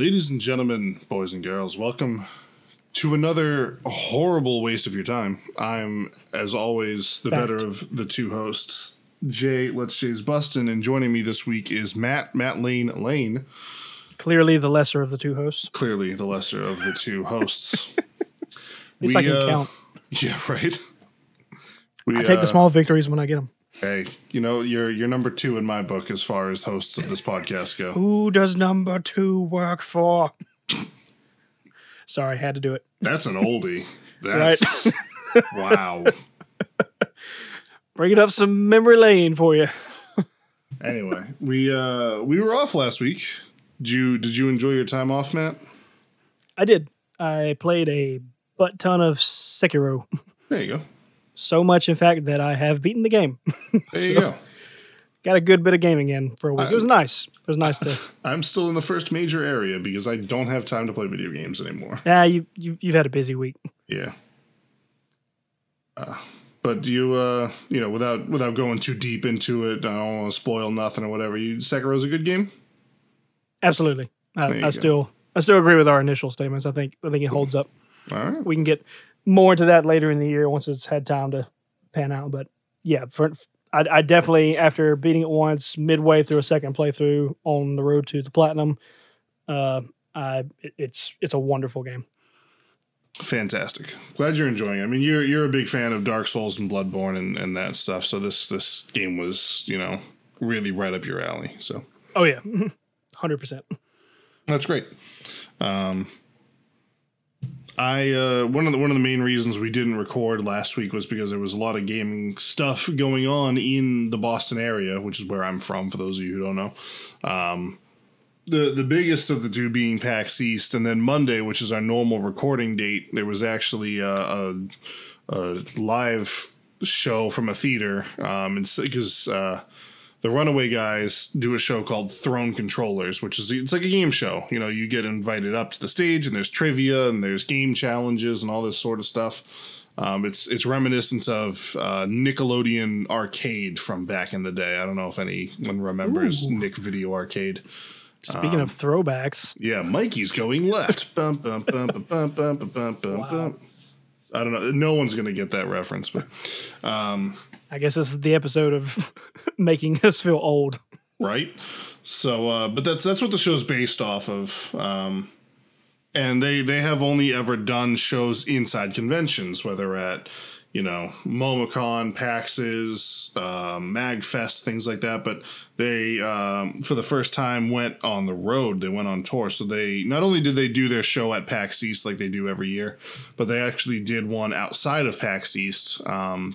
Ladies and gentlemen, boys and girls, welcome to another horrible waste of your time. I'm, as always, the better of the two hosts, Jay, Let's Jay's Bustin', and joining me this week is Matt Lane. Clearly the lesser of the two hosts. Clearly the lesser of the two hosts. At least I can count. Yeah, right. I take the small victories when I get them. Hey, you know, you're number two in my book as far as hosts of this podcast go. Who does number two work for? Sorry, had to do it. That's an oldie. That's right. Wow. Bringing up some memory lane for you. Anyway, we were off last week. Did you enjoy your time off, Matt? I did. I played a butt ton of Sekiro. There you go. So much, in fact, that I have beaten the game. There you go. Got a good bit of gaming in for a week. It was nice. It was nice to... I'm still in the first major area because I don't have time to play video games anymore. Yeah, you've had a busy week. Yeah. But without going too deep into it, I don't want to spoil nothing or whatever. Sekiro's a good game? Absolutely. I still agree with our initial statements. I think it holds up. All right. We can get more into that later in the year once it's had time to pan out. But yeah, I definitely, after beating it once, midway through a second playthrough on the road to the platinum, it's a wonderful game. Fantastic. Glad you're enjoying it. I mean, you're a big fan of Dark Souls and Bloodborne and that stuff. So this game was, really right up your alley. So. Oh yeah, 100%. That's great. One of the main reasons we didn't record last week was because there was a lot of gaming stuff going on in the Boston area, which is where I'm from, for those of you who don't know. The biggest of the two being PAX East, and then Monday, which is our normal recording date, there was actually a live show from a theater, because the Runaway guys do a show called Throne Controllers, it's like a game show. You get invited up to the stage, and there's trivia, and there's game challenges, and all this sort of stuff. It's reminiscent of Nickelodeon Arcade from back in the day. I don't know if anyone remembers Nick Video Arcade. Speaking of throwbacks. Yeah, Mikey's going left. Bum, bum, bum, bum, bum, bum, bum, bum, wow. bum. I don't know. No one's going to get that reference, but... I guess this is the episode of making us feel old. Right? So, but that's what the show's based off of. And they have only ever done shows inside conventions, whether at, MomoCon, PAXs, MagFest, things like that. But they, for the first time, went on the road. They went on tour. So they, not only did they do their show at PAX East like they do every year, but they actually did one outside of PAX East,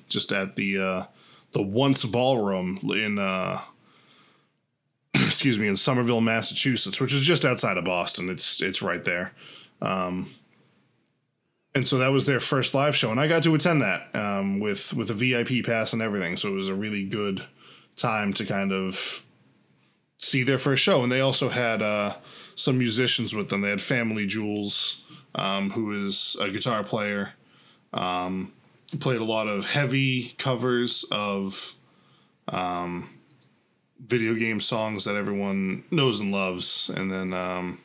just at the Once Ballroom in, in Somerville, Massachusetts, which is just outside of Boston. It's right there. And so that was their first live show, and I got to attend that with a VIP pass and everything. So it was a really good time to kind of see their first show. And they also had some musicians with them. They had Family Jewels, who is a guitar player, played a lot of heavy covers of video game songs that everyone knows and loves. And then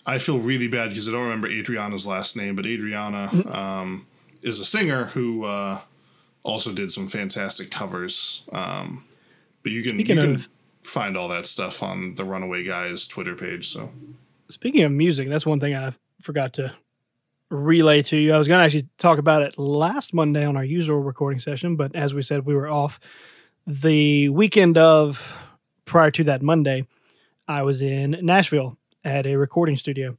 I feel really bad because I don't remember Adriana's last name, but Adriana is a singer who also did some fantastic covers. But you can find all that stuff on the Runaway Guys Twitter page. So, speaking of music, that's one thing I forgot to relay to you. I was going to actually talk about it last Monday on our usual recording session, but as we said, we were off. The weekend prior to that Monday, I was in Nashville at a recording studio,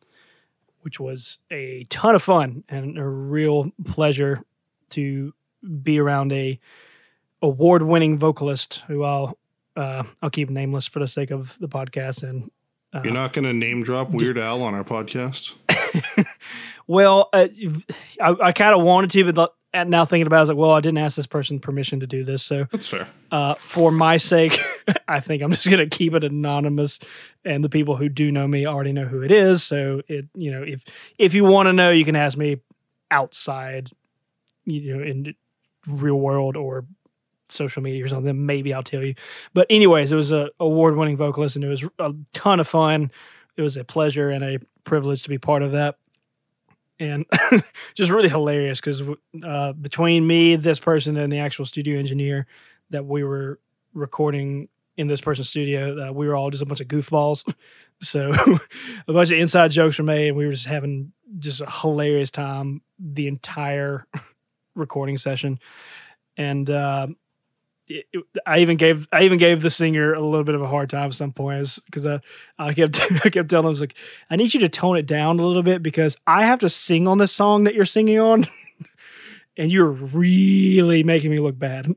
which was a ton of fun and a real pleasure to be around a award-winning vocalist who I'll keep nameless for the sake of the podcast. And you're not going to name drop Weird Al on our podcast? Well, I kind of wanted to, but now thinking about it, I was like, well, I didn't ask this person permission to do this. So that's fair. For my sake, I think I'm just going to keep it anonymous, and the people who do know me already know who it is. So if you want to know, you can ask me outside, in real world or social media or something. Maybe I'll tell you. But anyways, it was a award-winning vocalist, and it was a ton of fun. was a pleasure and a privilege to be part of that. And just really hilarious because between me, this person, and the actual studio engineer that we were recording in this person's studio, we were all just a bunch of goofballs. So a bunch of inside jokes were made, and we were just having just a hilarious time the entire recording session. And I even gave the singer a little bit of a hard time at some point, because I kept telling him, I was like, I need you to tone it down a little bit because I have to sing on this song that you're singing on, and you're really making me look bad.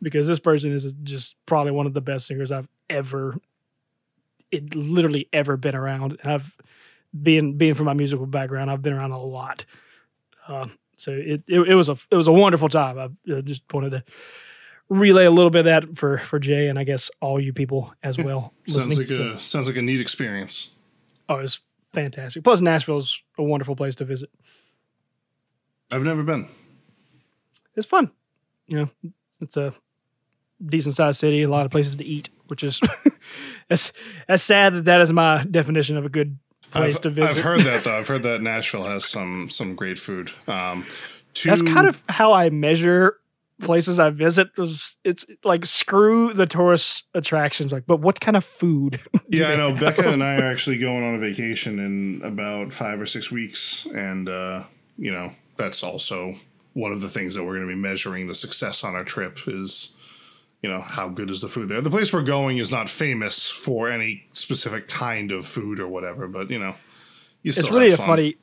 Because this person is just probably one of the best singers I've literally ever been around. And I've being from my musical background, I've been around a lot. So it was a wonderful time. I just wanted to relay a little bit of that for Jay, and I guess all you people as well. Sounds like a neat experience. Oh, it's fantastic. Plus, Nashville's a wonderful place to visit. I've never been. It's fun. It's a decent sized city, a lot of places to eat, which is it's sad that is my definition of a good place to visit. I've heard that though. I've heard that Nashville has some great food. That's kind of how I measure places I visit. It's like, screw the tourist attractions, but what kind of food? Yeah, I know. Becca and I are actually going on a vacation in about 5 or 6 weeks, and that's also one of the things that we're going to be measuring the success on our trip is, how good is the food there. The place we're going is not famous for any specific kind of food or whatever, but you still it's really have fun.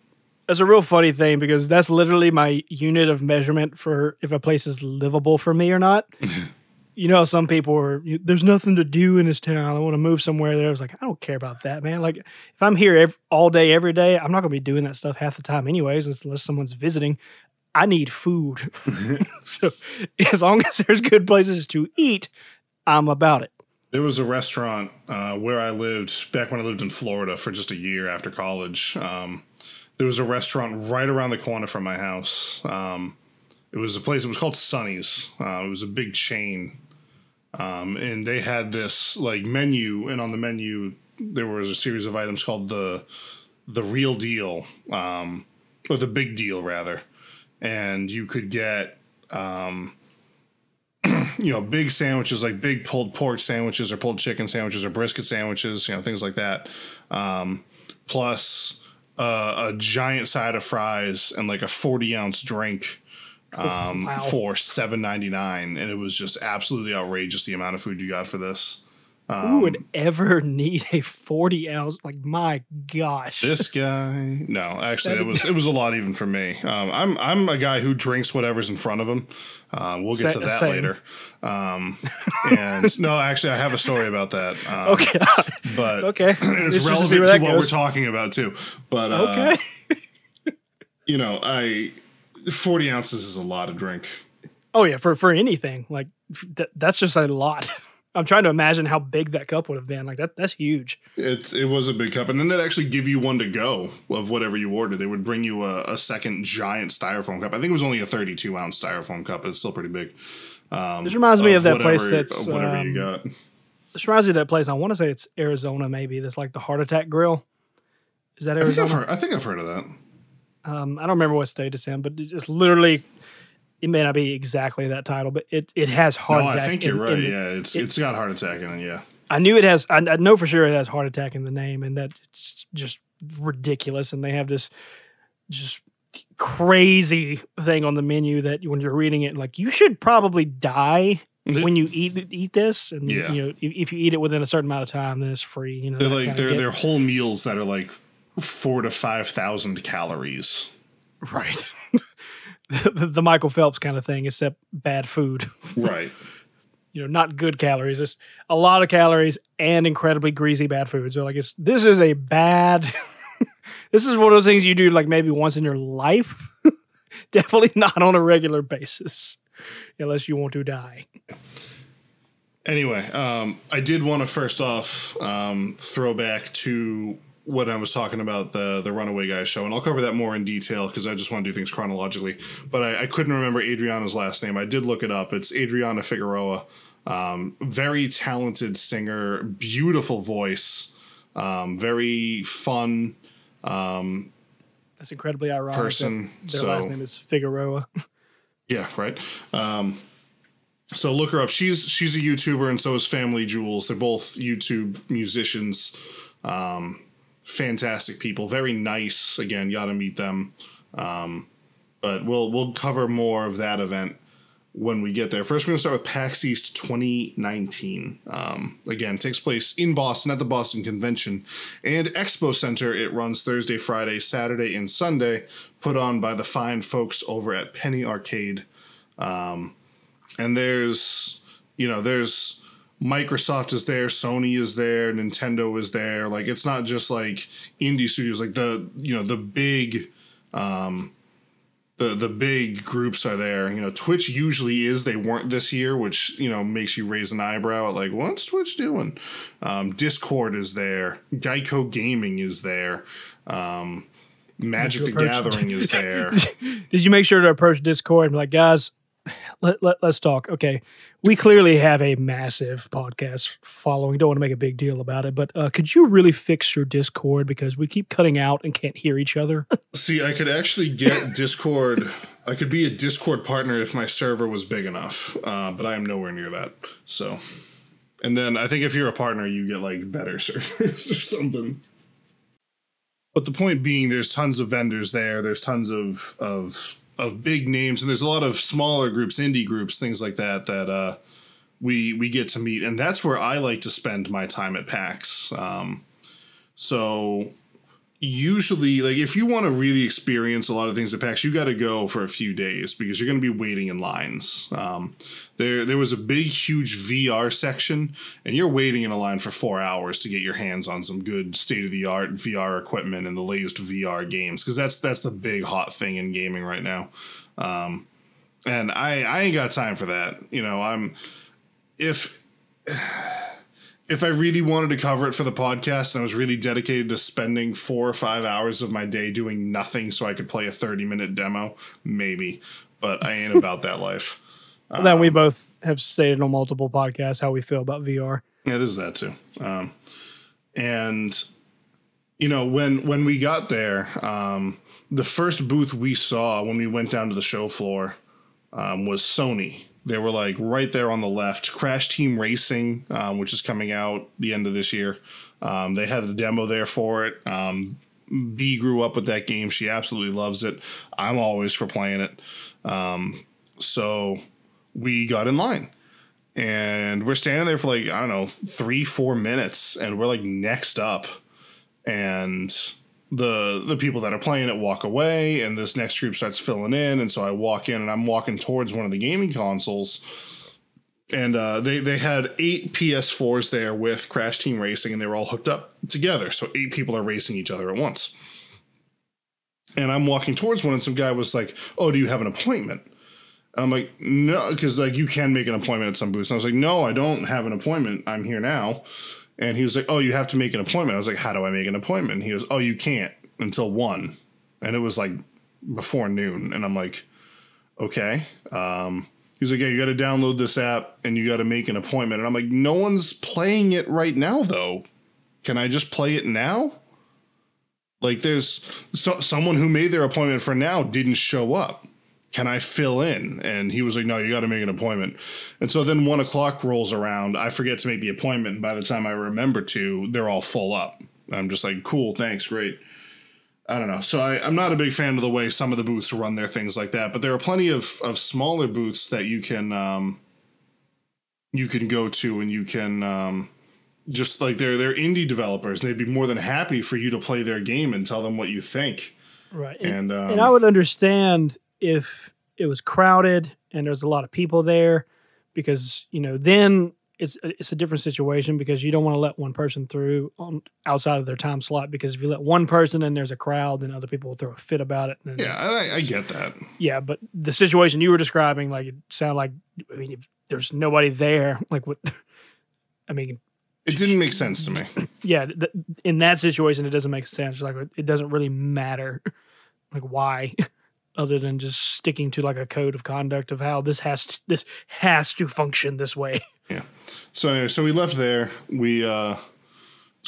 It's a real funny thing because that's literally my unit of measurement for if a place is livable for me or not. Some people are, there's nothing to do in this town, I want to move somewhere there. I was like, I don't care about that, man. Like, if I'm here all day, every day, I'm not going to be doing that stuff half the time anyways, unless someone's visiting. I need food. So as long as there's good places to eat, I'm about it. There was a restaurant where I lived back when I lived in Florida for just a year after college. There was a restaurant right around the corner from my house. It was a place, it was called Sonny's. It was a big chain. And they had this menu, and on the menu there was a series of items called the Real Deal, or the Big Deal rather. And you could get, big sandwiches, like big pulled pork sandwiches or pulled chicken sandwiches or brisket sandwiches, things like that. Plus a giant side of fries and like a 40-ounce drink Wow. for $7.99. And it was just absolutely outrageous the amount of food you got for this. Who would ever need a 40-ounce? Like, my gosh. This guy? No, actually, it was a lot even for me. I'm a guy who drinks whatever's in front of him. We'll get to that later. And no, actually, I have a story about that. Okay, but okay, and it's relevant to what we're talking about too. But okay, 40 ounces is a lot of drink. Oh yeah, for anything like that's just a lot. I'm trying to imagine how big that cup would have been. Like that's huge. It was a big cup, and then they'd actually give you one to go of whatever you ordered. They would bring you a second giant styrofoam cup. I think it was only a 32-ounce styrofoam cup, but it's still pretty big. This reminds me of that place that's whatever you got. This reminds me of that place. I want to say it's Arizona, maybe. That's like the Heart Attack Grill. Is that Arizona? I think I've heard of that. I don't remember what state it's in, but it's literally. It may not be exactly that title, but it has heart attack. I think you're right. It's got heart attack in it. Yeah, I knew it has. I know for sure it has heart attack in the name, and that it's just ridiculous. And they have this just crazy thing on the menu that when you're reading it, like you should probably die when you eat this. And if you eat it within a certain amount of time, then it's free. They're whole meals that are like 4,000 to 5,000 calories. Right. The Michael Phelps kind of thing, except bad food. Right. Not good calories. It's a lot of calories and incredibly greasy bad food. So like this is a bad this is one of those things you do like maybe once in your life. Definitely not on a regular basis. Unless you want to die. Anyway, I did want to first off throw back to when I was talking about the Runaway Guys show, and I'll cover that more in detail because I just want to do things chronologically. But I couldn't remember Adriana's last name. I did look it up. It's Adriana Figueroa. Very talented singer, beautiful voice. Very fun. That's incredibly ironic. Person. Their last name is Figueroa. Yeah, right. So look her up. She's a YouTuber, and so is Family Jewels. They're both YouTube musicians. Fantastic people. Very nice. Again, you got to meet them. But we'll cover more of that event when we get there. First, we're going to start with PAX East 2019. Again, takes place in Boston at the Boston Convention and Expo Center. It runs Thursday, Friday, Saturday, and Sunday, put on by the fine folks over at Penny Arcade. And there's Microsoft is there, Sony is there, Nintendo is there. Like, it's not just like indie studios, like the big, the big groups are there. Twitch usually is. They weren't this year, which, makes you raise an eyebrow at like, what's Twitch doing? Discord is there. Geico Gaming is there. Magic the Gathering is there. Did you make sure to approach Discord and be like, guys, let's talk. Okay, we clearly have a massive podcast following. Don't want to make a big deal about it, but could you really fix your Discord, because we keep cutting out and can't hear each other? See, I could actually get Discord. I could be a Discord partner if my server was big enough, but I am nowhere near that. So, and then I think if you're a partner, you get like better servers or something. But the point being, there's tons of vendors there. There's tons of big names, and there's a lot of smaller groups, indie groups, things like that we get to meet, and that's where I like to spend my time at PAX. So usually, like, if you want to really experience a lot of things at PAX, you got to go for a few days because you're going to be waiting in lines. There was a big, huge VR section, and you're waiting in a line for 4 hours to get your hands on some good state-of-the-art VR equipment and the latest VR games, because that's the big hot thing in gaming right now. And I ain't got time for that. If I really wanted to cover it for the podcast and I was really dedicated to spending 4 or 5 hours of my day doing nothing so I could play a 30-minute demo, maybe. But I ain't about that life. Well, then we both have stated on multiple podcasts how we feel about VR. Yeah, there's that too. And, when we got there, the first booth we saw when we went down to the show floor was Sony. They were like right there on the left. Crash Team Racing, which is coming out the end of this year. They had a demo there for it. B grew up with that game. She absolutely loves it. I'm always for playing it. So we got in line. And we're standing there for like, I don't know, 3-4 minutes. And we're like next up. And the people that are playing it walk away, and this next group starts filling in, and so I walk in, and I'm walking towards one of the gaming consoles, and they had 8 PS4s there with Crash Team Racing, and they were all hooked up together, so 8 people are racing each other at once. And I'm walking towards one, and some guy was like, "Oh, do you have an appointment?" And I'm like, "No," because like you can make an appointment at some booths. And I was like, "No, I don't have an appointment. I'm here now." And he was like, "Oh, you have to make an appointment." I was like, "How do I make an appointment?" And he goes, "Oh, you can't until 1." And it was like before noon. And I'm like, okay. He's like, "Yeah, you got to download this app and you got to make an appointment." And I'm like, "No one's playing it right now, though. Can I just play it now?" Like, there's someone who made their appointment for now didn't show up. Can I fill in? And he was like, "No, you got to make an appointment." And so then 1 o'clock rolls around. I forget to make the appointment. And by the time I remember to, they're all full up. I'm just like, cool, thanks, great. I don't know. So I'm not a big fan of the way some of the booths run their things like that. But there are plenty of smaller booths that you can go to, and you can just like they're indie developers, and they'd be more than happy for you to play their game and tell them what you think. Right. And I would understand if it was crowded and there's a lot of people there, because, then it's a different situation, because you don't want to let one person through outside of their time slot, because if you let one person and there's a crowd, then other people will throw a fit about it. And I get that. Yeah, but the situation you were describing, like, it sounded like, I mean, if there's nobody there, like, what? I mean, it didn't make sense to me. Yeah, in that situation, it doesn't make sense. Like, it doesn't really matter, like, why. Other than just sticking to like a code of conduct of how this has to function this way. Yeah. So anyway, we left there. We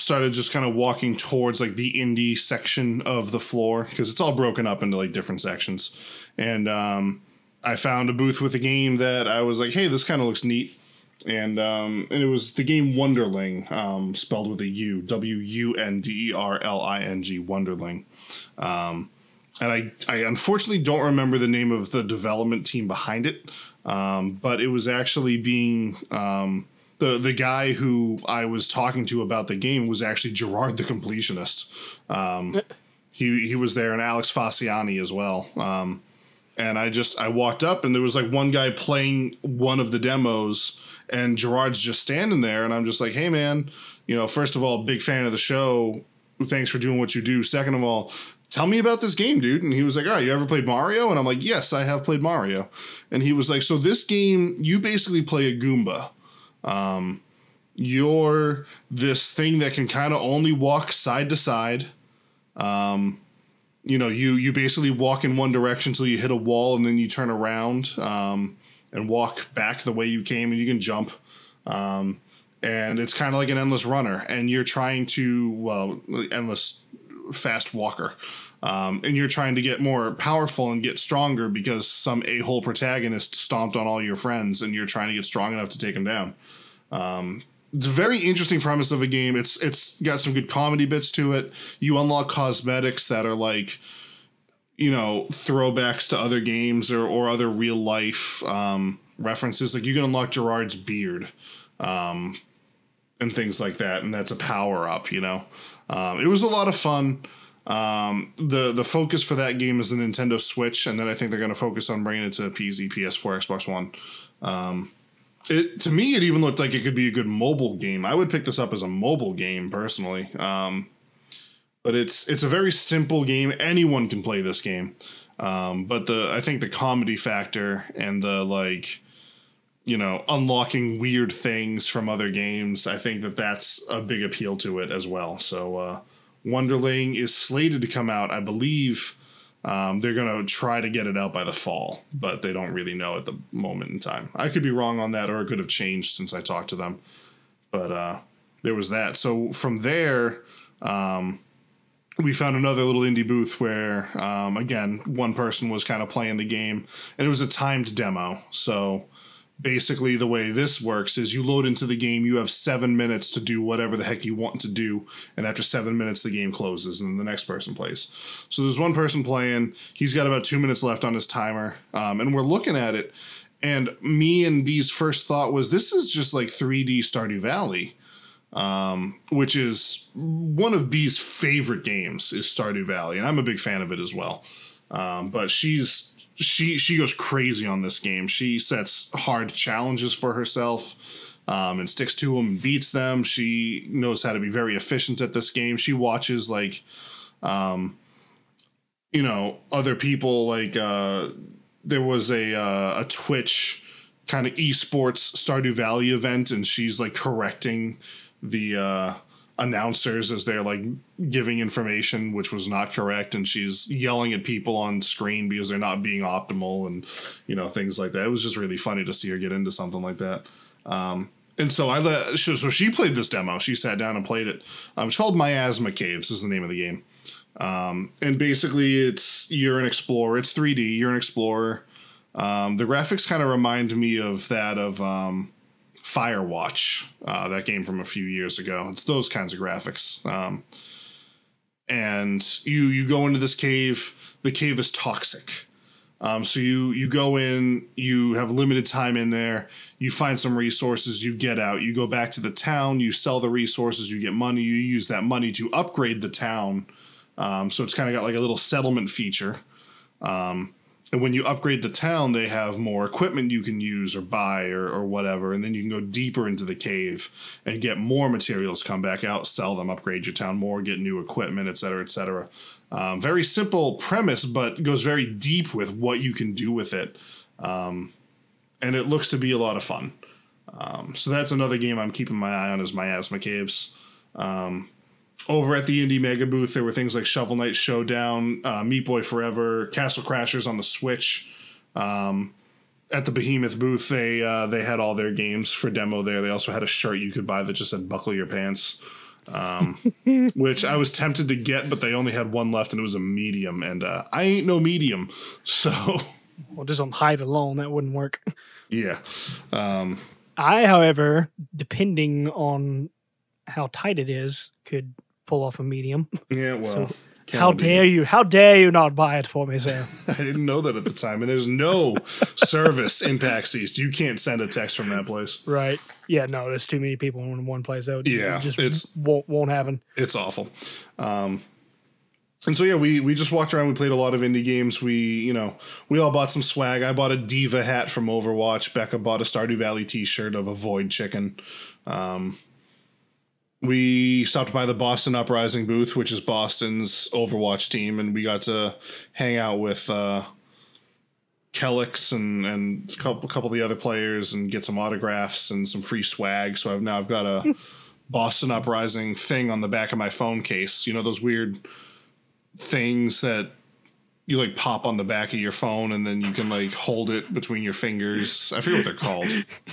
started just kind of walking towards like the indie section of the floor because it's all broken up into like different sections. And I found a booth with a game that I was like, hey, this kind of looks neat. And it was the game Wonderling, spelled with a U, Wunderling, Wonderling. And I unfortunately don't remember the name of the development team behind it, but it was actually being the guy who I was talking to about the game was actually Gerard the Completionist. He was there, and Alex Fasciani as well. And I walked up, and there was like one guy playing one of the demos, and Gerard's just standing there, and I'm just like, hey man, first of all, big fan of the show. Thanks for doing what you do. Second of all, tell me about this game, dude. And he was like, oh, you ever played Mario? And I'm like, yes, I have played Mario. And he was like, so this game, you basically play a Goomba. You're this thing that can kind of only walk side to side. You basically walk in one direction until you hit a wall, and then you turn around and walk back the way you came, and you can jump. And it's kind of like an endless runner, and you're trying to, endless fast walker. And you're trying to get more powerful and get stronger because some a-hole protagonist stomped on all your friends, and you're trying to get strong enough to take them down. It's a very interesting premise of a game. It's got some good comedy bits to it. You unlock cosmetics that are like, throwbacks to other games or other real life references. Like you can unlock Gerard's beard and things like that, and that's a power up. It was a lot of fun. The focus for that game is the Nintendo Switch, and then I think they're going to focus on bringing it to PC, PS4, Xbox One. To me, it even looked like it could be a good mobile game. I would pick this up as a mobile game personally. But it's a very simple game. Anyone can play this game. But I think the comedy factor and the unlocking weird things from other games, I think that's a big appeal to it as well. So Wonderling is slated to come out, I believe. They're going to try to get it out by the fall, but they don't really know at the moment in time. I could be wrong on that, or it could have changed since I talked to them. But there was that. So from there, we found another little indie booth where, again, one person was kind of playing the game, and it was a timed demo. So basically the way this works is you load into the game, you have 7 minutes to do whatever the heck you want to do, and after 7 minutes the game closes and the next person plays. So there's one person playing, he's got about 2 minutes left on his timer, and we're looking at it, and me and B's first thought was, this is just like 3D Stardew Valley, which is one of B's favorite games is Stardew Valley, and I'm a big fan of it as well. But she goes crazy on this game. She sets hard challenges for herself and sticks to them and beats them. She knows how to be very efficient at this game. She watches other people. There was a Twitch kind of esports Stardew Valley event, and she's correcting the announcers as they're giving information which was not correct, and she's yelling at people on screen because they're not being optimal and things like that. It was just really funny to see her get into something like that. And so so she played this demo. She sat down and played it. It's called Miasma Caves is the name of the game. And basically you're an explorer. It's 3D. You're an explorer. The graphics kind of remind me of that of Firewatch, that game from a few years ago. It's those kinds of graphics. And you go into this cave. The cave is toxic. So you go in, you have limited time in there, you find some resources, you get out, you go back to the town, you sell the resources, you get money, you use that money to upgrade the town. So it's kind of got a little settlement feature. And when you upgrade the town, they have more equipment you can use or buy or whatever. And then you can go deeper into the cave and get more materials, come back out, sell them, upgrade your town more, get new equipment, et cetera, et cetera. Very simple premise, but goes very deep with what you can do with it. And it looks to be a lot of fun. So that's another game I'm keeping my eye on is Miasma Caves. Over at the Indie Mega booth, there were things like Shovel Knight Showdown, Meat Boy Forever, Castle Crashers on the Switch. At the Behemoth booth, they had all their games for demo there. They also had a shirt you could buy that just said "Buckle Your Pants." which I was tempted to get, but they only had one left, and it was a medium, and I ain't no medium, so. Well, just on height alone, that wouldn't work. Yeah. I, however, depending on how tight it is, could pull off a medium. Yeah, well. So, how dare you? How dare you not buy it for me, sir? I didn't know that at the time, and there's no service in Pax East. You can't send a text from that place. Right. Yeah, no, there's too many people in one place. That It won't happen. It's awful. And so, yeah, we just walked around. We played a lot of indie games. We all bought some swag. I bought a Diva hat from Overwatch. Becca bought a Stardew Valley t-shirt of a Void Chicken. We stopped by the Boston Uprising booth, which is Boston's Overwatch team, and we got to hang out with Kelix and a couple of the other players and get some autographs and some free swag. So I've got a Boston Uprising thing on the back of my phone case. You know, those weird things that you like pop on the back of your phone and then you can like hold it between your fingers. I forget what they're called.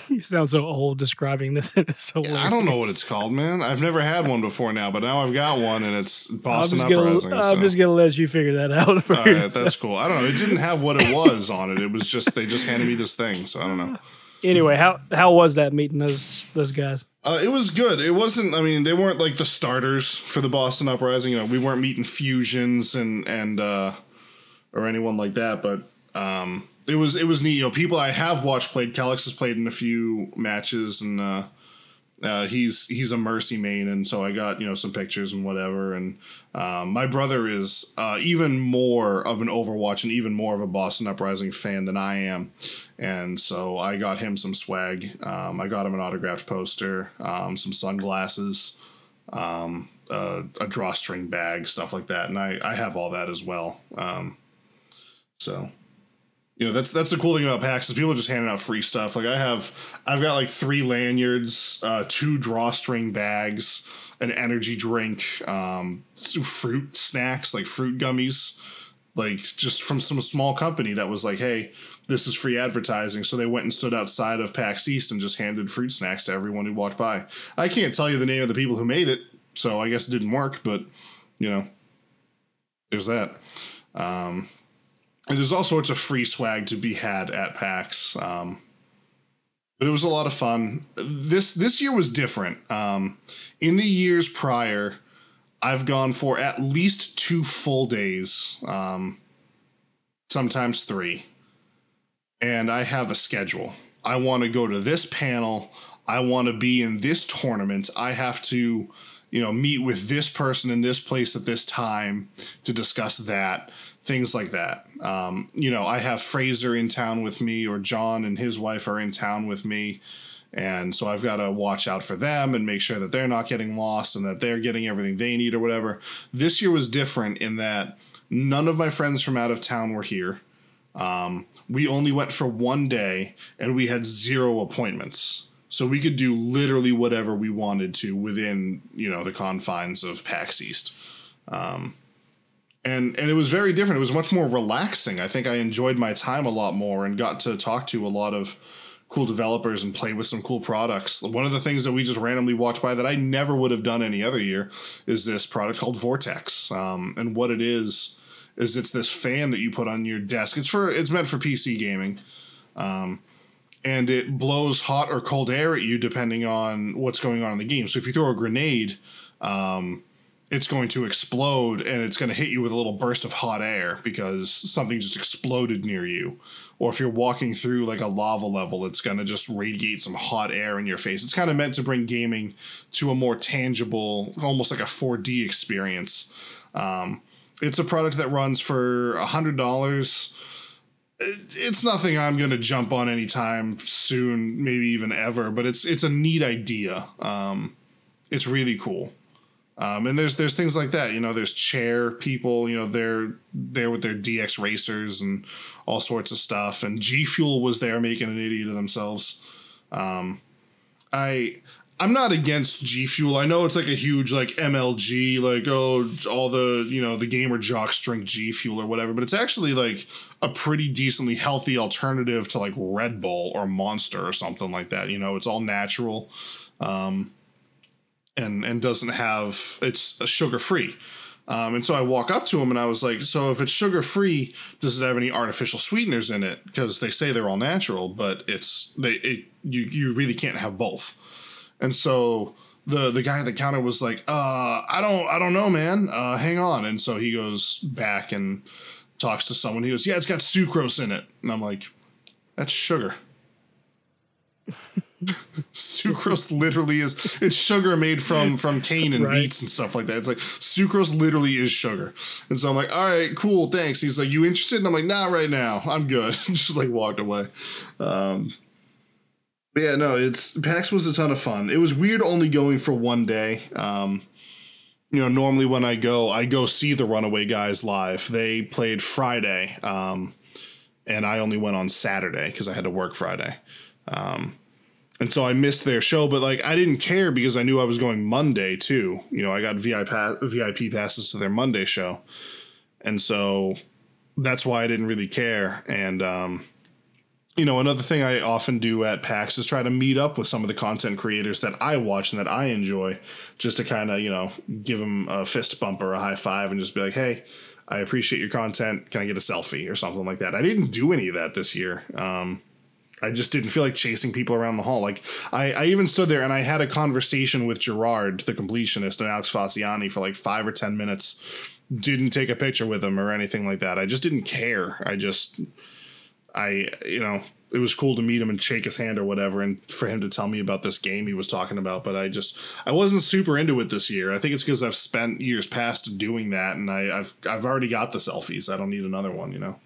You sound so old describing this. It's so I don't know what it's called, man. I've never had one before now, but now I've got one and it's Boston Uprising. I'm just going to let you figure that out. All right, that's cool. I don't know. It didn't have what it was on it. It was just, they just handed me this thing. So I don't know. Anyway, how was that meeting those guys? It was good. It wasn't, I mean, they weren't like the starters for the Boston Uprising. You know, we weren't meeting fusions and or anyone like that, but it was neat. You know, people I have watched played. Kelix has played in a few matches, and he's a Mercy main, and so I got some pictures and whatever. And my brother is even more of an Overwatch and even more of a Boston Uprising fan than I am, and so I got him some swag. I got him an autographed poster, some sunglasses, a drawstring bag, stuff like that, and I have all that as well. So, that's the cool thing about PAX is people are just handing out free stuff. Like I've got like 3 lanyards, 2 drawstring bags, an energy drink, fruit snacks, like fruit gummies, like just from some small company that was like, hey, this is free advertising. So they went and stood outside of PAX East and just handed fruit snacks to everyone who walked by. I can't tell you the name of the people who made it, so I guess it didn't work, but there's that. And there's all sorts of free swag to be had at PAX. But it was a lot of fun. This year was different. In the years prior, I've gone for at least 2 full days, sometimes 3. And I have a schedule. I want to go to this panel. I want to be in this tournament. I have to, meet with this person in this place at this time to discuss that. Things like that. I have Fraser in town with me, or John and his wife are in town with me. And so I've got to watch out for them and make sure that they're not getting lost and that they're getting everything they need or whatever. This year was different in that none of my friends from out of town were here. We only went for 1 day and we had 0 appointments. So we could do literally whatever we wanted to within, the confines of PAX East. And it was very different. It was much more relaxing. I think I enjoyed my time a lot more and got to talk to a lot of cool developers and play with some cool products. One of the things that we just randomly walked by that I never would have done any other year is this product called Vortex. And what it is it's this fan that you put on your desk. It's meant for PC gaming. And it blows hot or cold air at you depending on what's going on in the game. So if you throw a grenade, it's going to explode and it's going to hit you with a little burst of hot air because something just exploded near you. Or if you're walking through like a lava level, it's going to just radiate some hot air in your face. It's kind of meant to bring gaming to a more tangible, almost like a 4D experience. It's a product that runs for $100. It's nothing I'm going to jump on anytime soon, maybe even ever, but it's a neat idea. It's really cool. And there's things like that, there's chair people, they're there with their DX racers and all sorts of stuff. And G Fuel was there making an idiot of themselves. I'm not against G Fuel. I know it's like a huge like MLG, like, all the, the gamer jocks drink G Fuel or whatever, but it's actually like a pretty decently healthy alternative to like Red Bull or Monster or something like that. It's all natural. and doesn't have, it's sugar free. And so I walk up to him and I was like, so if it's sugar free, does it have any artificial sweeteners in it? Because they say they're all natural, but you really can't have both. And so the guy at the counter was like, I don't know, man. Hang on. And so he goes back and talks to someone. He goes, yeah, it's got sucrose in it. And I'm like, that's sugar. Sucrose literally is, it's sugar made from cane and beets and stuff like that. It's like sucrose literally is sugar. And so I'm like, all right, cool, thanks. He's like, you interested? And I'm like, not right now, I'm good. Just like walked away. But yeah, no, PAX was a ton of fun. It was weird only going for one day. Normally when I go see the Runaway Guys live. They played Friday, and I only went on Saturday because I had to work Friday. And so I missed their show, but like I didn't care because I knew I was going Monday too. I got VIP passes to their Monday show. And so that's why I didn't really care. And, another thing I often do at PAX is try to meet up with some of the content creators that I watch and that I enjoy, just to kind of, give them a fist bump or a high five and just be like, hey, I appreciate your content. Can I get a selfie or something like that? I didn't do any of that this year. I just didn't feel like chasing people around the hall. Like I even stood there and I had a conversation with Gerard, the completionist, and Alex Fasciani for like 5 or 10 minutes. Didn't take a picture with him or anything like that. I just didn't care. It was cool to meet him and shake his hand or whatever, and for him to tell me about this game he was talking about. But I wasn't super into it this year. I think it's because I've spent years past doing that, and I've already got the selfies. I don't need another one,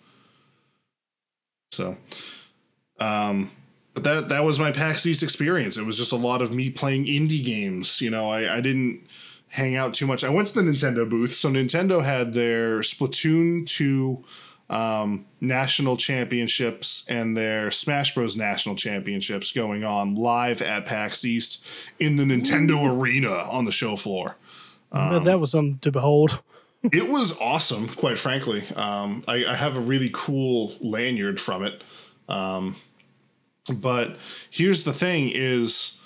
So. But that was my PAX East experience. It was just a lot of me playing indie games. I didn't hang out too much. I went to the Nintendo booth. So Nintendo had their Splatoon 2 national championships and their Smash Bros. National championships going on live at PAX East in the Nintendo Arena on the show floor. That was something to behold. It was awesome, quite frankly. I have a really cool lanyard from it. But here's the thing is,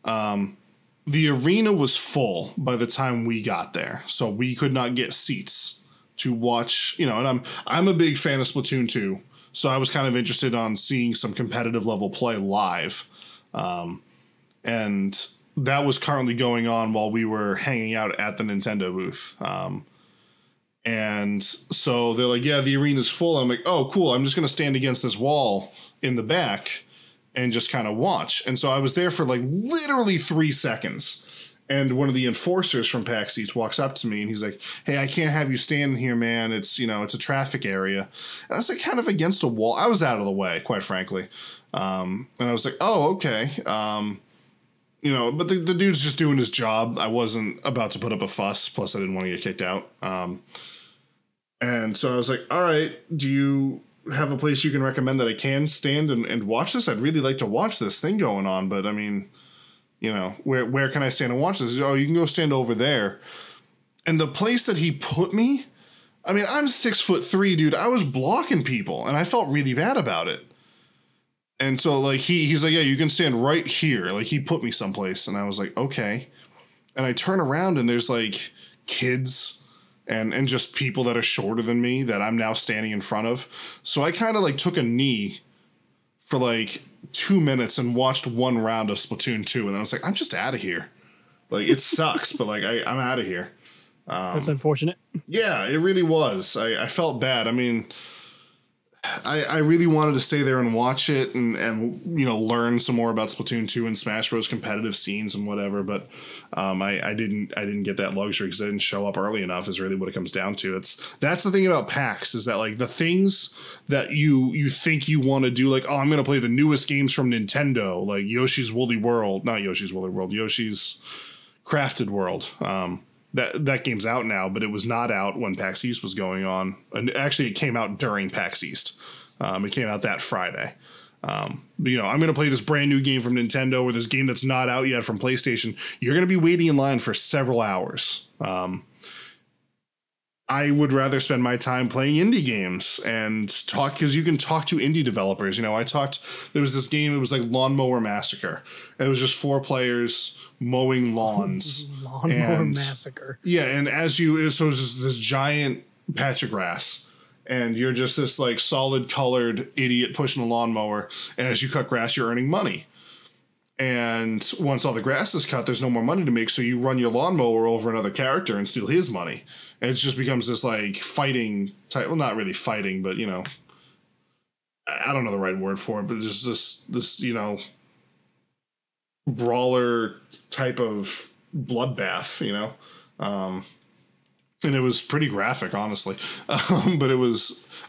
the arena was full by the time we got there. So we could not get seats to watch, and I'm a big fan of Splatoon 2. So I was kind of interested on seeing some competitive level play live. And that was currently going on while we were hanging out at the Nintendo booth. And so they're like, yeah, the arena's full. I'm like, oh, cool. I'm just going to stand against this wall in the back and just kind of watch. And so I was there for like literally 3 seconds. And one of the enforcers from PAX East walks up to me and he's like, hey, I can't have you standing here, man. It's, it's a traffic area. And I was like kind of against a wall. I was out of the way, quite frankly. And I was like, oh, okay. But the dude's just doing his job. I wasn't about to put up a fuss. Plus I didn't want to get kicked out. And so I was like, all right, do you have a place you can recommend that I can stand and watch this? I'd really like to watch this thing going on, but I mean, where can I stand and watch this? Oh, you can go stand over there. And the place that he put me, I mean, I'm 6'3", dude. I was blocking people and I felt really bad about it. And so like he's like, yeah, you can stand right here. Like he put me someplace and I was like, okay. And I turn around and there's like kids and just people that are shorter than me that I'm now standing in front of. So I kind of like took a knee for like 2 minutes and watched one round of Splatoon 2. And then I was like, I'm just out of here. Like it sucks, but like I'm out of here. That's unfortunate. Yeah, it really was. I felt bad. I mean, I really wanted to stay there and watch it and learn some more about Splatoon 2 and Smash Bros. Competitive scenes and whatever, but I didn't get that luxury because I didn't show up early enough is really what it comes down to. That's the thing about PAX is that like the things that you think you want to do, like, oh, I'm going to play the newest games from Nintendo, like Yoshi's Crafted World. That game's out now, but it was not out when PAX East was going on. And actually, it came out during PAX East. It came out that Friday. I'm going to play this brand new game from Nintendo or this game that's not out yet from PlayStation. You're going to be waiting in line for several hours. I'm I would rather spend my time playing indie games and talk, because you can talk to indie developers. You know, there was this game, it was like Lawnmower Massacre. And it was just 4 players mowing lawns. Lawnmower Massacre. Yeah, and so it was just this giant patch of grass. And you're just this like solid colored idiot pushing a lawnmower. And as you cut grass, you're earning money. And once all the grass is cut, there's no more money to make. So you run your lawnmower over another character and steal his money. And it just becomes this like fighting type. Well, not really fighting, but you know, I don't know the right word for it, but just this, you know, brawler type of bloodbath, you know? And it was pretty graphic, honestly. But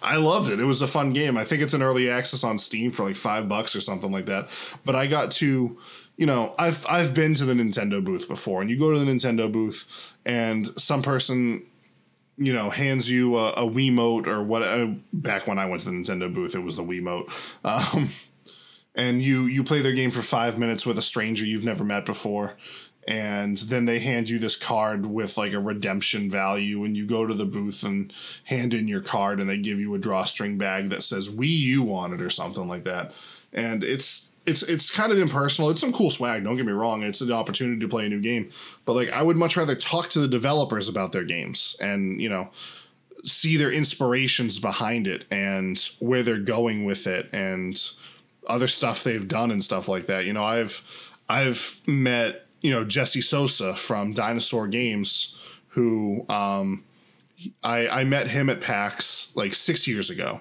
I loved it. It was a fun game. I think it's an early access on Steam for like $5 or something like that. But I got to, you know, I've been to the Nintendo booth before, and you go to the Nintendo booth and some person, you know, hands you a Wiimote or what. Back when I went to the Nintendo booth, it was the Wiimote. And you play their game for 5 minutes with a stranger you've never met before. And then they hand you this card with like a redemption value, and you go to the booth and hand in your card, and they give you a drawstring bag that says Wii U on it or something like that. And it's kind of impersonal. It's some cool swag, don't get me wrong. It's an opportunity to play a new game. But like I would much rather talk to the developers about their games and, you know, see their inspirations behind it and where they're going with it and other stuff they've done and stuff like that. You know, I've met, you know, Jesse Sosa from Dinosaur Games, who I met him at PAX like 6 years ago.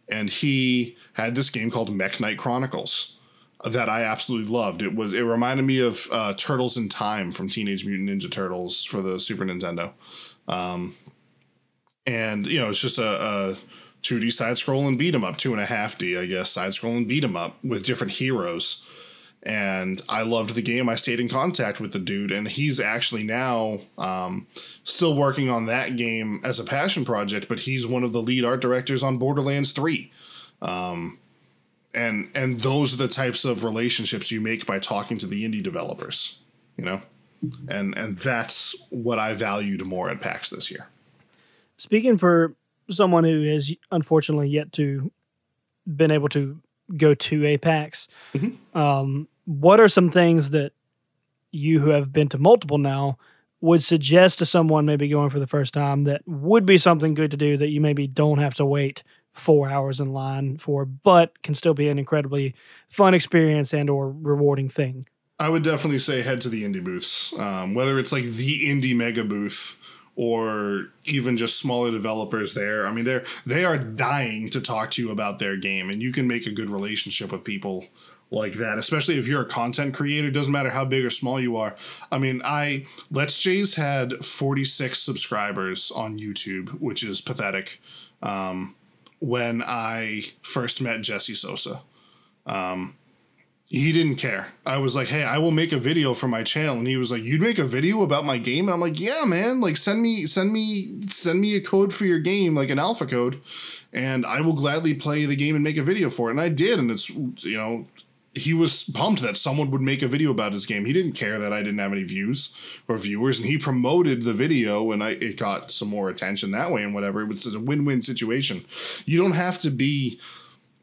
And he had this game called Mech Knight Chronicles that I absolutely loved. It reminded me of Turtles in Time from Teenage Mutant Ninja Turtles for the Super Nintendo. And, you know, it's just a 2D side-scrolling beat-em-up, 2.5D, I guess, side-scrolling beat-em-up with different heroes. And I loved the game. I stayed in contact with the dude, and he's actually now still working on that game as a passion project, but he's one of the lead art directors on Borderlands 3. And those are the types of relationships you make by talking to the indie developers, you know? And that's what I valued more at PAX this year. Speaking for someone who has unfortunately yet to been able to go to a PAX, what are some things that you who have been to multiple now would suggest to someone maybe going for the first time that would be something good to do that you maybe don't have to wait 4 hours in line for, but can still be an incredibly fun experience and or rewarding thing? I would definitely say head to the indie booths, whether it's like the indie mega booth or even just smaller developers there. I mean, they are dying to talk to you about their game, and you can make a good relationship with people like that, especially if you're a content creator. Doesn't matter how big or small you are. I mean, Let's Jays had 46 subscribers on YouTube, which is pathetic. When I first met Jesse Sosa, he didn't care. I was like, hey, I will make a video for my channel. And he was like, you'd make a video about my game? And I'm like, yeah, man, like send me a code for your game, like an alpha code, and I will gladly play the game and make a video for it. And I did. And it's, you know, he was pumped that someone would make a video about his game. He didn't care that I didn't have any views or viewers, and he promoted the video, and it got some more attention that way and whatever. It was a win-win situation. You don't have to be,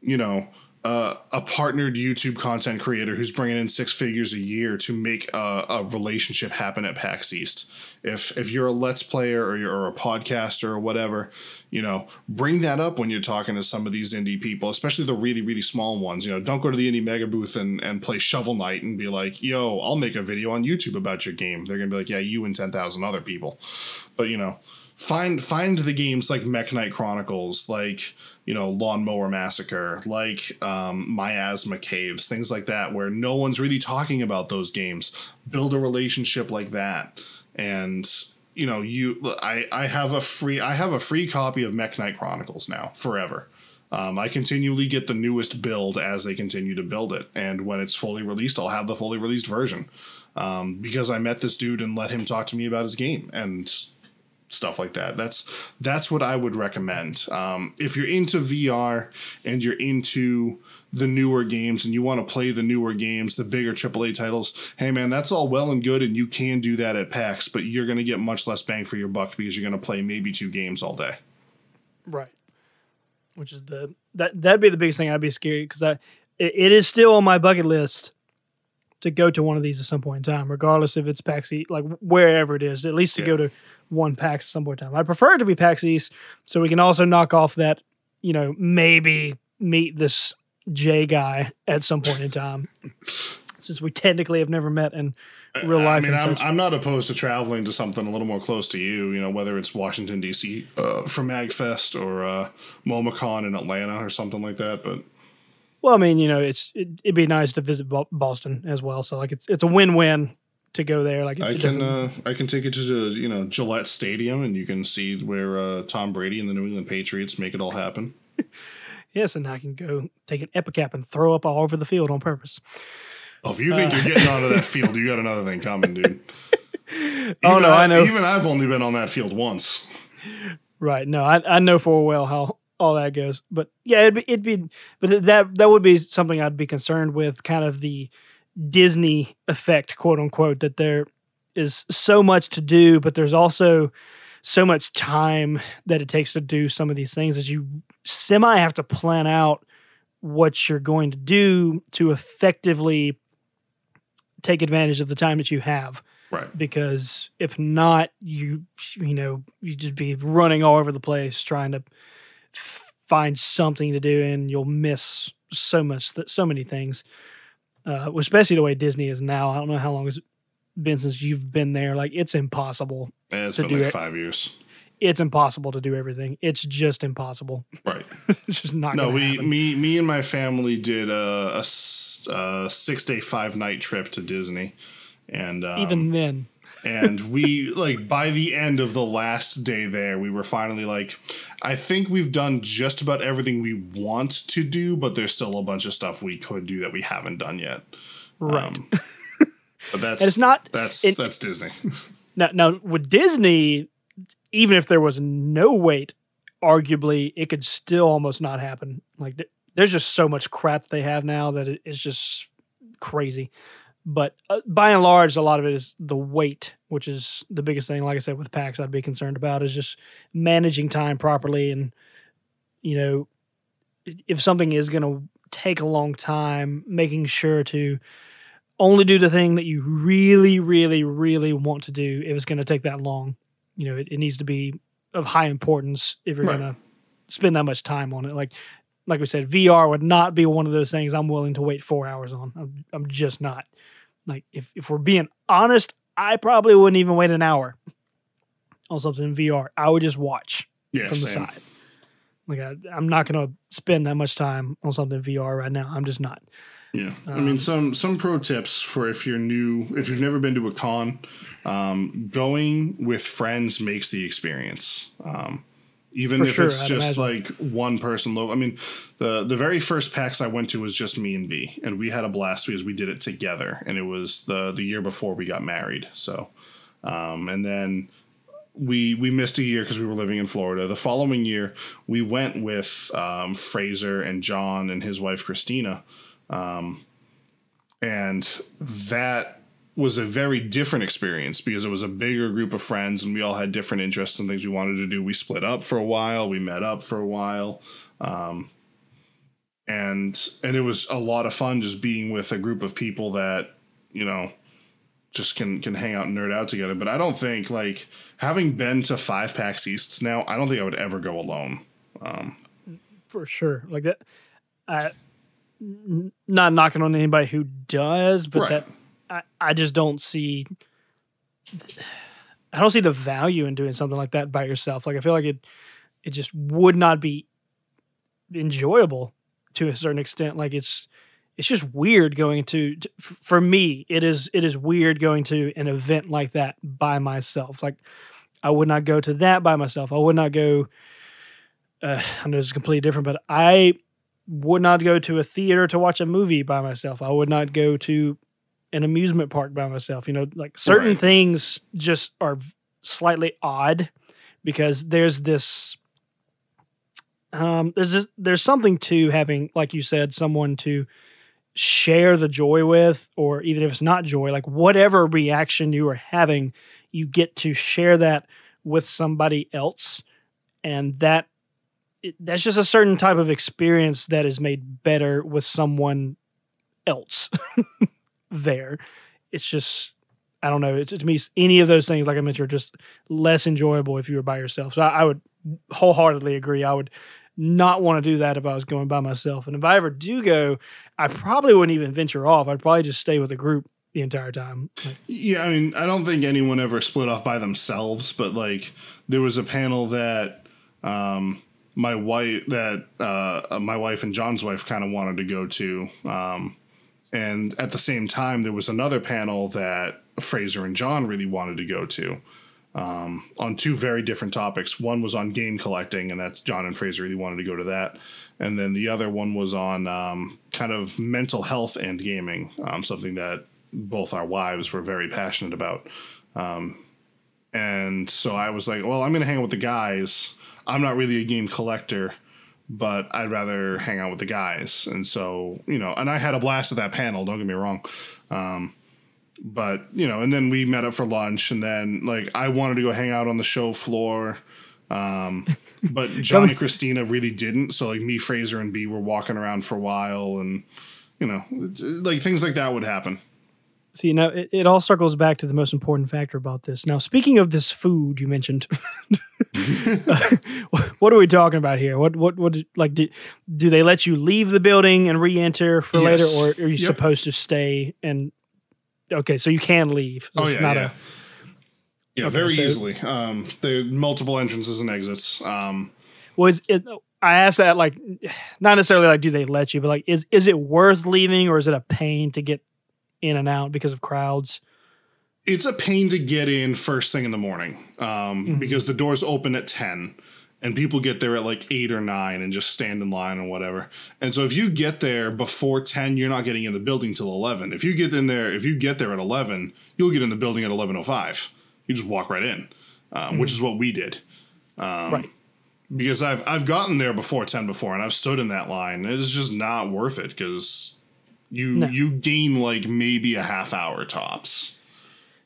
you know, a partnered YouTube content creator who's bringing in 6 figures a year to make a relationship happen at PAX East. If you're a Let's Player or you're a podcaster or whatever, you know, bring that up when you're talking to some of these indie people, especially the really, really small ones. You know, don't go to the indie mega booth and play Shovel Knight and be like, yo, I'll make a video on YouTube about your game. They're going to be like, yeah, you and 10,000 other people. But, you know, find the games like Mech Knight Chronicles, like, you know, Lawnmower Massacre, like Miasma Caves, things like that, where no one's really talking about those games. Build a relationship like that. And, you know, I have a free copy of Mech Knight Chronicles now, forever. I continually get the newest build as they continue to build it. And when it's fully released, I'll have the fully released version. Because I met this dude and let him talk to me about his game. And stuff like that. That's what I would recommend. If you're into VR and you're into the newer games and you want to play the newer games, the bigger AAA titles, hey man, that's all well and good, and you can do that at PAX, but you're going to get much less bang for your buck because you're going to play maybe 2 games all day. Right. Which is that'd be the biggest thing I'd be scared, because it is still on my bucket list to go to one of these at some point in time, regardless if it's PAX East, like wherever it is, at least to go to one PAX at some point in time. I prefer it to be PAX East, so we can also knock off that, maybe meet this J guy at some point in time, since we technically have never met in real life. I mean, I'm not opposed to traveling to something a little more close to you, whether it's Washington, D.C. For MagFest or MomoCon in Atlanta or something like that, but... Well, I mean, it'd be nice to visit Boston as well. So, like, it's a win-win to go there. Like, I can take you to the Gillette Stadium, and you can see where Tom Brady and the New England Patriots make it all happen. Yes, and I can go take an Epicap and throw up all over the field on purpose. Oh, if you think you're getting onto that field, you got another thing coming, dude. I know. Even I've only been on that field once. Right. No, I know full well how all that goes. But yeah, but that would be something I'd be concerned with, kind of the Disney effect, quote unquote, that there is so much to do, but there's also so much time that it takes to do some of these things, that you semi have to plan out what you're going to do to effectively take advantage of the time that you have. Right. Because if not, you just be running all over the place trying to find something to do, and you'll miss so many things. Especially the way Disney is now. I don't know how long it's been since you've been there. Like, it's impossible. It's been like 5 years. It's impossible to do everything. It's just impossible. Right. It's just not. No, happen. me and my family did a 6-day 5-night trip to Disney, and even then. And we, like, by the end of the last day there, we were finally like, I think we've done just about everything we want to do, but there's still a bunch of stuff we could do that we haven't done yet. Right. But that's that's Disney. Now with Disney, even if there was no wait, arguably it could still almost not happen. Like, there's just so much crap they have now that it's just crazy. But by and large, a lot of it is the wait, which is the biggest thing. Like I said, with PAX, I'd be concerned about is just managing time properly. And, if something is going to take a long time, making sure to only do the thing that you really, really, really want to do if it's going to take that long. It needs to be of high importance if you're going to spend that much time on it. Like we said, VR would not be one of those things I'm willing to wait 4 hours on. I'm just not. Like, if we're being honest, I probably wouldn't even wait an hour on something in VR. I would just watch from the side. Like, I'm not going to spend that much time on something in VR right now. I'm just not. Yeah. I mean, some pro tips for if you're new, if you've never been to a con, going with friends makes the experience. Even if it's just like one person low. I mean, the very first PAX I went to was just me and B, and we had a blast because we did it together, and it was the year before we got married. So, and then we missed a year because we were living in Florida. The following year, we went with Fraser and John and his wife Christina, and that was a very different experience because it was a bigger group of friends and we all had different interests and things we wanted to do. We split up for a while. We met up for a while. And it was a lot of fun just being with a group of people that, just can hang out and nerd out together. But I don't think, like, having been to 5 PAX Easts now, I don't think I would ever go alone. For sure. Like that, not knocking on anybody who does, but that, I just don't see. I don't see the value in doing something like that by yourself. Like, I feel like it just would not be enjoyable to a certain extent. Like, it's just weird going to for me. It is weird going to an event like that by myself. Like, I would not go to that by myself. I would not go. I know it's completely different, but I would not go to a theater to watch a movie by myself. I would not go to an amusement park by myself. Like, certain things just are slightly odd because there's something to having, like you said, someone to share the joy with, or even if it's not joy, like whatever reaction you are having, you get to share that with somebody else. And that's just a certain type of experience that is made better with someone else there. It's just, I don't know. It's, to me, any of those things, like I mentioned, are just less enjoyable if you were by yourself. So I would wholeheartedly agree. I would not want to do that if I was going by myself. And if I ever do go, I probably wouldn't even venture off. I'd probably just stay with a group the entire time. Yeah, I mean, I don't think anyone ever split off by themselves, but like there was a panel that my wife and John's wife kind of wanted to go to, and at the same time there was another panel that Fraser and John really wanted to go to. On two very different topics. One was on game collecting, and that's John and Fraser really wanted to go to that. And then the other one was on kind of mental health and gaming, something that both our wives were very passionate about. And so I was like, well, I'm going to hang out with the guys. I'm not really a game collector, but I'd rather hang out with the guys. And so, and I had a blast at that panel, don't get me wrong. But, and then we met up for lunch, and then, like, I wanted to go hang out on the show floor. But John and Christina really didn't. So, like, me, Fraser, and B were walking around for a while, and, like, things like that would happen. See, now it all circles back to the most important factor about this. Now, speaking of this food you mentioned, what are we talking about here? What like, do they let you leave the building and re-enter for later, or are you supposed to stay and... Okay, so you can leave. So it's not very easily. There are multiple entrances and exits. I asked that, like, not necessarily like, do they let you, but like, is it worth leaving, or is it a pain to get in and out because of crowds? It's a pain to get in first thing in the morning, because the doors open at 10. And people get there at like 8 or 9 and just stand in line or whatever. And so if you get there before 10, you're not getting in the building till 11. If you get there at 11, you'll get in the building at 11:05. You just walk right in, which is what we did. Right. Because I've gotten there before 10 before, and I've stood in that line. It's just not worth it because you gain like maybe a half hour tops.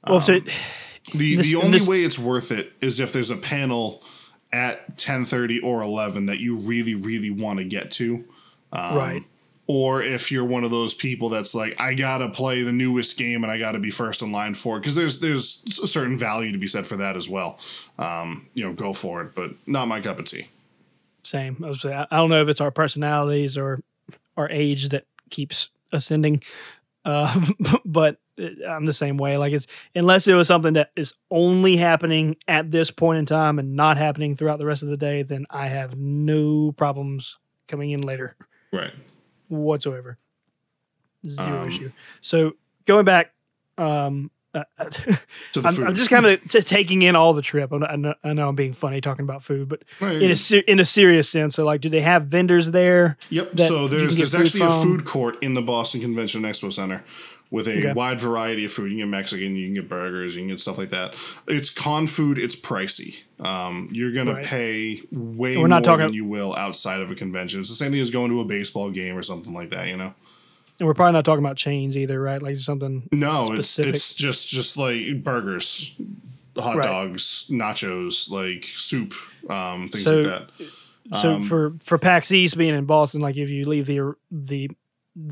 Well, the only way it's worth it is if there's a panel at 10:30 or 11 that you really, really want to get to. Right. Or if you're one of those people that's like, I got to play the newest game and I got to be first in line for it. Because there's a certain value to be said for that as well. Go for it, but not my cup of tea. Same. I don't know if it's our personalities or our age that keeps ascending. But I'm the same way. Like, unless it was something that is only happening at this point in time and not happening throughout the rest of the day, then I have no problems coming in later. Right. Whatsoever. Zero issue. So going back, I'm just kind of taking in all the trip. I know I'm being funny talking about food, but in a serious sense. So, like, do they have vendors there? Yep. So there's actually a food court in the Boston Convention Expo Center with a wide variety of food. You can get Mexican, you can get burgers, you can get stuff like that. It's con food. It's pricey. You're going to pay way more than you will outside of a convention. It's the same thing as going to a baseball game or something like that, And we're probably not talking about chains either, right? Like something specific. It's just like burgers, hot dogs, nachos, like soup, things like that. So for PAX East being in Boston, like if you leave the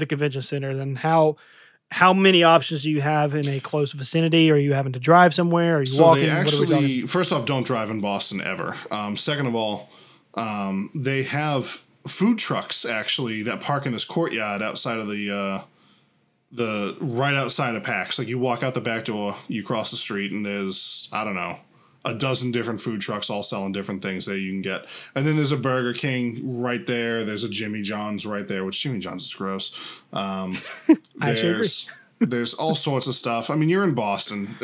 convention center, then how many options do you have in a close vicinity? Are you having to drive somewhere? Are you walking? They actually, first off, don't drive in Boston ever. Second of all, they have food trucks actually that park in this courtyard outside of the right outside of PAX. Like, you walk out the back door, you cross the street, and there's, I don't know, a dozen different food trucks all selling different things that you can get. And then there's a Burger King right there. There's a Jimmy John's right there, which Jimmy John's is gross. There's all sorts of stuff. I mean, you're in Boston.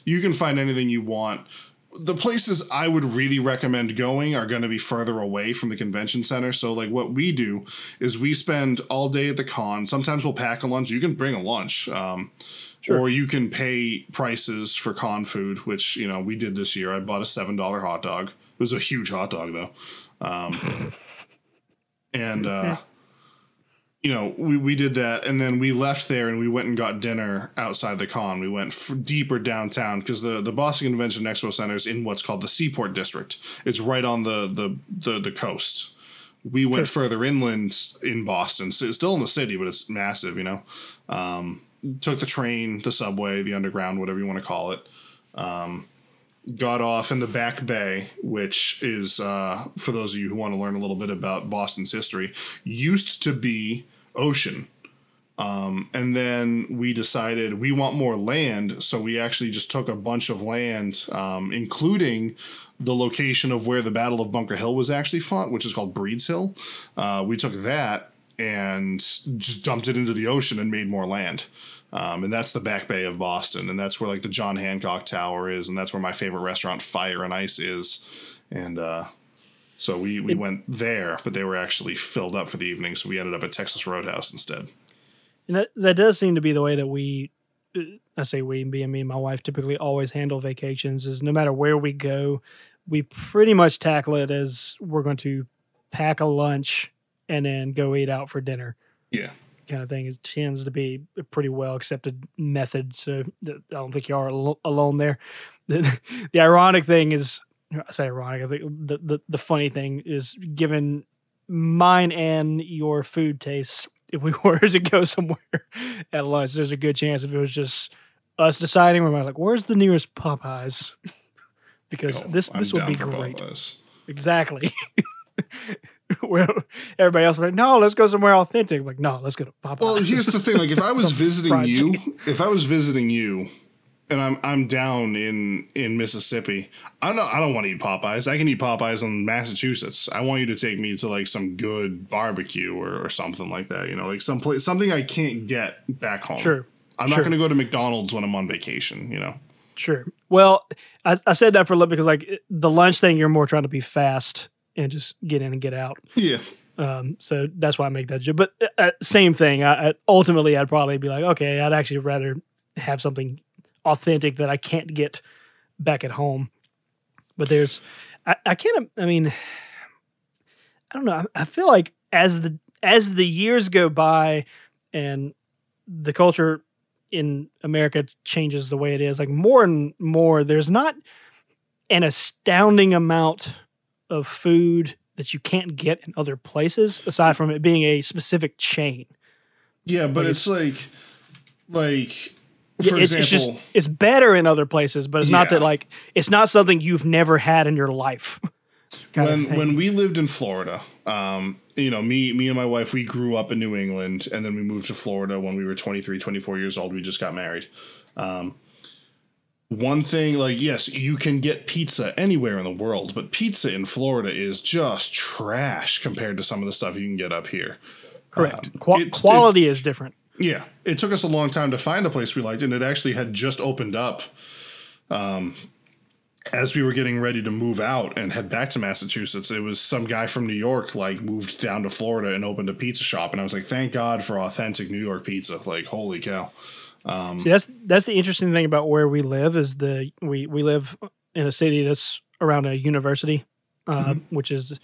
You can find anything you want. The places I would really recommend going are going to be further away from the convention center. So, like, what we do is we spend all day at the con. Sometimes we'll pack a lunch. You can bring a lunch. Sure. Or you can pay prices for con food, which, you know, we did this year. I bought a $7 hot dog. It was a huge hot dog, though. You know, we did that, and then we left there and we went and got dinner outside the con. We went deeper downtown because the Boston Convention and Expo Center is in what's called the Seaport District. It's right on the coast. We went further inland in Boston. So it's still in the city, but it's massive, you know. Took the train, the subway, the underground, whatever you want to call it. Got off in the Back Bay, which is, for those of you who want to learn a little bit about Boston's history, used to be ocean. And then we decided we want more land, so we actually just took a bunch of land, including the location of where the Battle of Bunker Hill was actually fought, which is called Breed's Hill. We took that and just dumped it into the ocean and made more land. And that's the Back Bay of Boston, and that's where like the John Hancock Tower is, and that's where my favorite restaurant, Fire and Ice, is. And so we went there, but they were actually filled up for the evening, so we ended up at Texas Roadhouse instead. And that does seem to be the way that we, I say we, being me and my wife, typically always handle vacations, is no matter where we go, we pretty much tackle it as we're going to pack a lunch and then go eat out for dinner. Yeah. Kind of thing. It tends to be a pretty well accepted method, so I don't think you are alone there. The ironic thing is, I say ironic, I think the funny thing is, given mine and your food tastes, if we were to go somewhere at lunch, there's a good chance if it was just us deciding, we're like, where's the nearest Popeyes? Because this would be great. Popeyes. Exactly. Well, everybody else went, no, let's go somewhere authentic. I'm like, no, let's go to Popeyes. Well, here's the thing: like, if I was visiting you, and I'm down in Mississippi, I don't want to eat Popeyes. I can eat Popeyes in Massachusetts. I want you to take me to like some good barbecue or something like that. You know, like something I can't get back home. Sure. I'm not going to go to McDonald's when I'm on vacation. You know. Sure. Well, I said that for a little because like the lunch thing, you're more trying to be fast and just get in and get out. Yeah. So that's why I make that joke. But same thing. Ultimately, I'd probably be like, okay, I'd actually rather have something authentic that I can't get back at home. But I can't. I mean, I don't know. I feel like as the years go by and the culture in America changes the way it is, like more and more, there's not an astounding amount of food that you can't get in other places aside from it being a specific chain. Yeah, but it's like for example, it's better in other places, but it's not that like it's not something you've never had in your life. When we lived in Florida, you know, me and my wife, we grew up in New England, and then we moved to Florida when we were 23, 24 years old. We just got married. One thing, like, yes, you can get pizza anywhere in the world, but pizza in Florida is just trash compared to some of the stuff you can get up here. Correct. Quality is different. Yeah. It took us a long time to find a place we liked, and it actually had just opened up as we were getting ready to move out and head back to Massachusetts. It was some guy from New York, like, moved down to Florida and opened a pizza shop, and I was like, thank God for authentic New York pizza. Like, holy cow. See, that's the interesting thing about where we live is we live in a city that's around a university, which is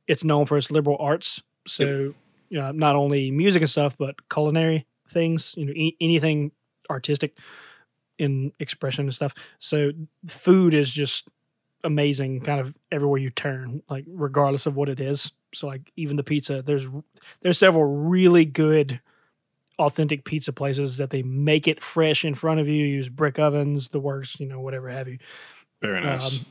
it's known for its liberal arts. So not only music and stuff, but culinary things. You know, anything artistic in expression and stuff. So food is just amazing, kind of everywhere you turn, like regardless of what it is. So like even the pizza, there's several really good authentic pizza places that they make it fresh in front of you, use brick ovens, the works, you know, whatever have you. Very nice.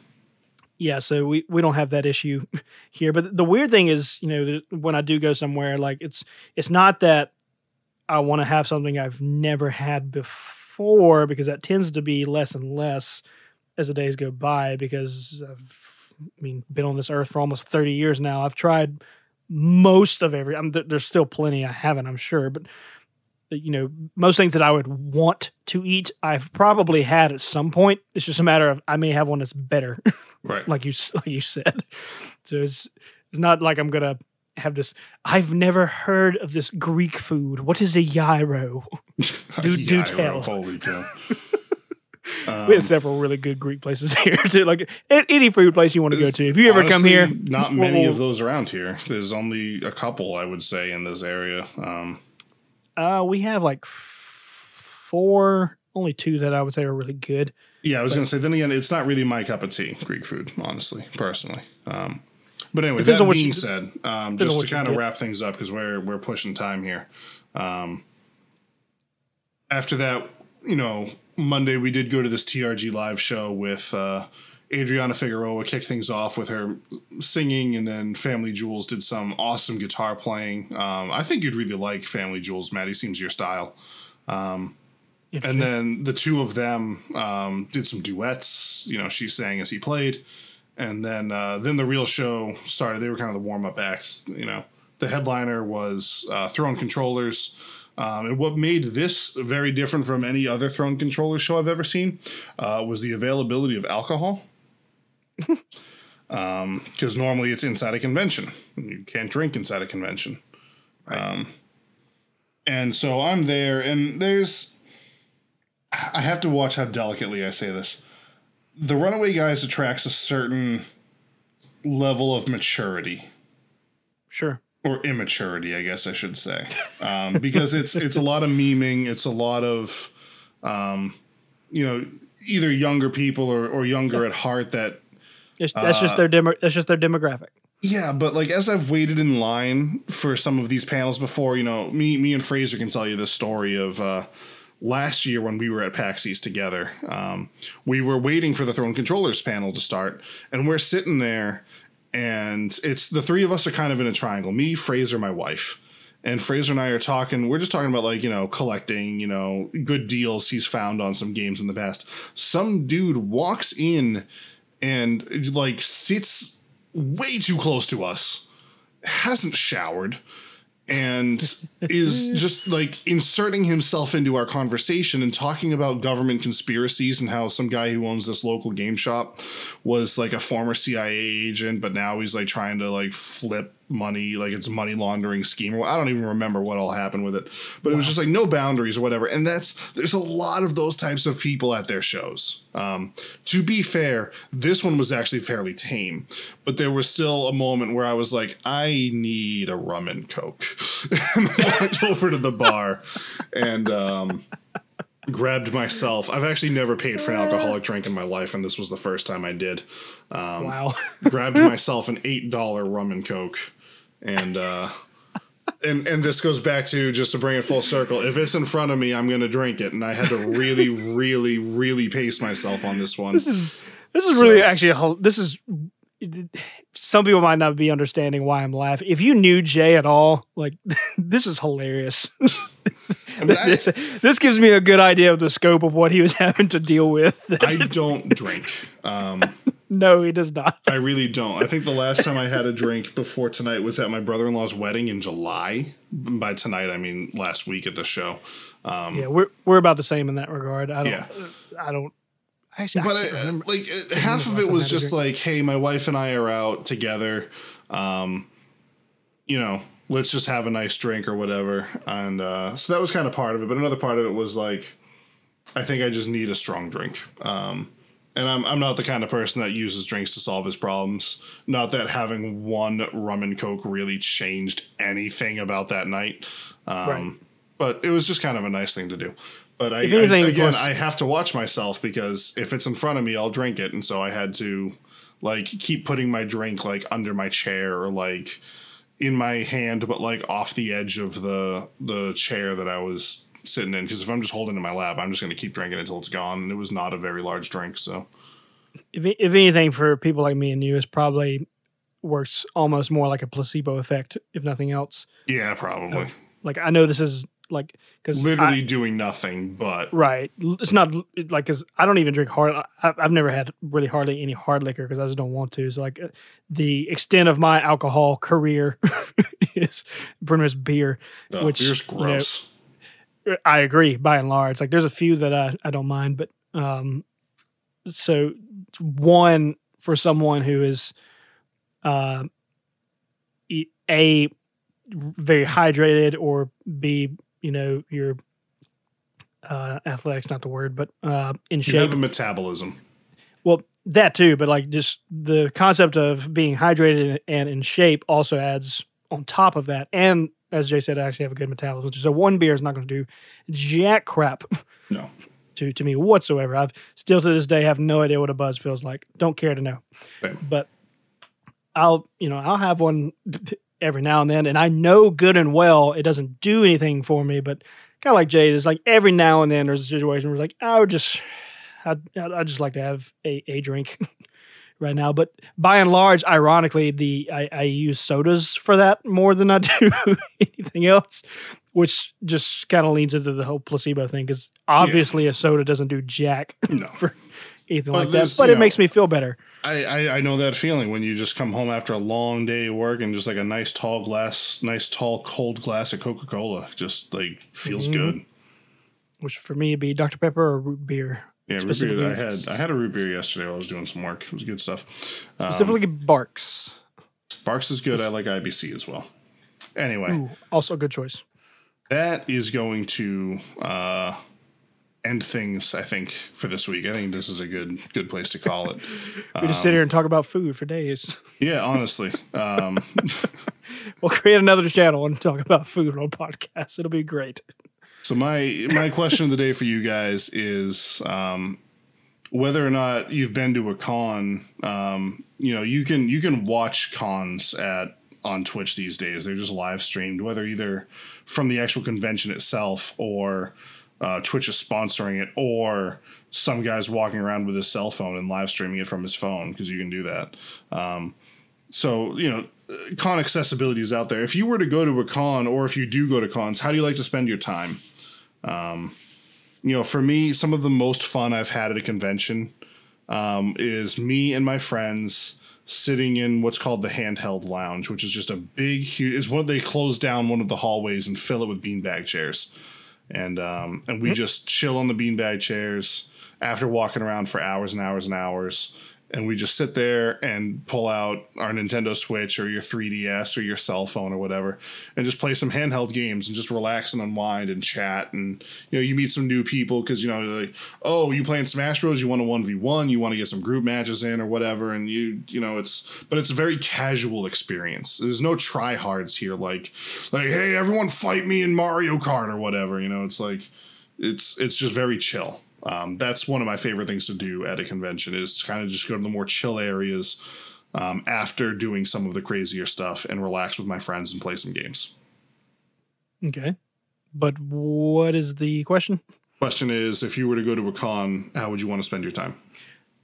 Yeah, so we don't have that issue here. But the weird thing is, you know, when I do go somewhere, like it's not that I want to have something I've never had before, because that tends to be less and less as the days go by, because I've been on this earth for almost 30 years now. I've tried most of there's still plenty I haven't, I'm sure, but you know, most things that I would want to eat, I've probably had at some point. It's just a matter of I may have one that's better, right? like you said. So it's not like I'm gonna have this. I've never heard of this Greek food. What is a gyro? do tell. Holy cow. We have several really good Greek places here too. Like any food place you want to go to. If you ever come here, not many of those around here. There's only a couple, I would say, in this area. We have like 4, only 2 that I would say are really good. Yeah, I was going to say. Then again, it's not really my cup of tea, Greek food, honestly, personally. But anyway, that being said, just to kind of wrap things up because we're pushing time here. After that, Monday we did go to this TRG live show with Adriana Figueroa, kicked things off with her singing, and then Family Jewels did some awesome guitar playing. I think you'd really like Family Jewels, Maddie. Seems your style. And then the two of them did some duets. She sang as he played. And then the real show started. They were kind of the warm-up acts. The headliner was Throne Controllers. And what made this very different from any other Throne Controller show I've ever seen was the availability of alcohol. Because normally it's inside a convention. You can't drink inside a convention. Right. And so I'm there, and I have to watch how delicately I say this. The Runaway Guys attracts a certain level of maturity. Sure. Or immaturity, I guess I should say. Because it's a lot of memeing. It's a lot of, either younger people or younger at heart that... That's just their demographic. Yeah, but as I've waited in line for some of these panels before, me and Fraser can tell you the story of... last year when we were at Pax East together, we were waiting for the Throne Controllers panel to start, and we're sitting there, and it's the three of us are kind of in a triangle. Me, Fraser, my wife. And Fraser and I are talking, we're just talking about collecting, good deals he's found on some games in the past. Some dude walks in and sits way too close to us, hasn't showered, and is just inserting himself into our conversation and talking about government conspiracies and how some guy who owns this local game shop was a former CIA agent, but now he's trying to flip money, it's a money laundering scheme. I don't even remember what all happened with it, but it was just no boundaries or whatever. And there's a lot of those types of people at their shows. To be fair, this one was actually fairly tame, but there was still a moment where I was I need a rum and Coke. And I went over to the bar and grabbed myself. I've actually never paid for an alcoholic drink in my life, and this was the first time I did. Wow. Grabbed myself an $8 rum and Coke. And and this goes back to, just to bring it full circle, if it's in front of me, I'm going to drink it. And I had to really, really, really pace myself on this one. This is really actually, this is, some people might not be understanding why I'm laughing. If you knew Jay at all, this is hilarious. This gives me a good idea of the scope of what he was having to deal with. I don't drink. No, he does not. I really don't. I think the last time I had a drink before tonight was at my brother-in-law's wedding in July. By tonight, I mean last week at the show. Yeah, we're about the same in that regard. I don't. Actually, but half of it was just hey, my wife and I are out together. Let's just have a nice drink or whatever. And so that was kind of part of it. But another part of it was I think I just need a strong drink. And I'm not the kind of person that uses drinks to solve his problems. Not that having one rum and Coke really changed anything about that night. Right. But it was just kind of a nice thing to do. But I have to watch myself, because if it's in front of me, I'll drink it. And so I had to keep putting my drink under my chair or in my hand, but off the edge of the chair that I was sitting in, because if I'm just holding it in my lap, I'm just going to keep drinking it until it's gone. And it was not a very large drink. So if anything, for people like me and you, it probably works almost more like a placebo effect, if nothing else. Yeah, probably. I know this is because literally doing nothing, but right. It's not because I don't even drink hard. I've never had really hardly any hard liquor because I just don't want to. So the extent of my alcohol career is pretty much beer, which beer's gross. I agree by and large. There's a few that I don't mind, but so one, for someone who is A, very hydrated, or B, you're athletics, not the word, but in shape. You have a metabolism. Well, that too, but like just the concept of being hydrated and in shape also adds on top of that. And as Jay said, I actually have a good metabolism. So one beer is not going to do jack crap No. to me whatsoever. I've still to this day have no idea what a buzz feels like. Don't care to know. Same. But I'll have one every now and then, and I know good and well it doesn't do anything for me, but kind of like Jay, it's like every now and then there's a situation where it's like I'd just like to have a drink right now. But by and large, ironically, I use sodas for that more than I do anything else, which just kind of leads into the whole placebo thing, because obviously a soda doesn't do jack for anything like that, but it makes me feel better. I know that feeling when you just come home after a long day of work and just like a nice tall cold glass of Coca-Cola just like feels good. Which for me would be Dr. Pepper or root beer. Yeah, root beer. I had a root beer yesterday while I was doing some work. It was good stuff. Specifically Barks. Barks is good. I like IBC as well. Anyway. Also a good choice. That is going to end things, I think, for this week. I think this is a good place to call it. We just sit here and talk about food for days. Yeah, honestly. We'll create another channel and talk about food on podcasts. It'll be great. So my question of the day for you guys is whether or not you've been to a con. You can watch cons on Twitch these days. They're just live streamed, whether either from the actual convention itself or Twitch is sponsoring it, or some guy's walking around with his cell phone and live streaming it from his phone, because you can do that. Con accessibility is out there. If you were to go to a con, or if you do go to cons, how do you like to spend your time? For me, some of the most fun I've had at a convention is me and my friends sitting in what's called the handheld lounge, which is just a big, huge, is what they close down one of the hallways and fill it with beanbag chairs. And we just chill on the beanbag chairs after walking around for hours and hours and hours. And we just sit there and pull out our Nintendo Switch or your 3DS or your cell phone or whatever and just play some handheld games and just relax and unwind and chat. And, you meet some new people because, like, oh, you playing Smash Bros? You want a 1v1? You want to get some group matches in or whatever. And but it's a very casual experience. There's no tryhards here. Like, hey, everyone fight me in Mario Kart or whatever. It's like, it's just very chill. That's one of my favorite things to do at a convention, is kind of just go to the more chill areas after doing some of the crazier stuff and relax with my friends and play some games. Okay. But what is the question? Question is, if you were to go to a con, how would you want to spend your time?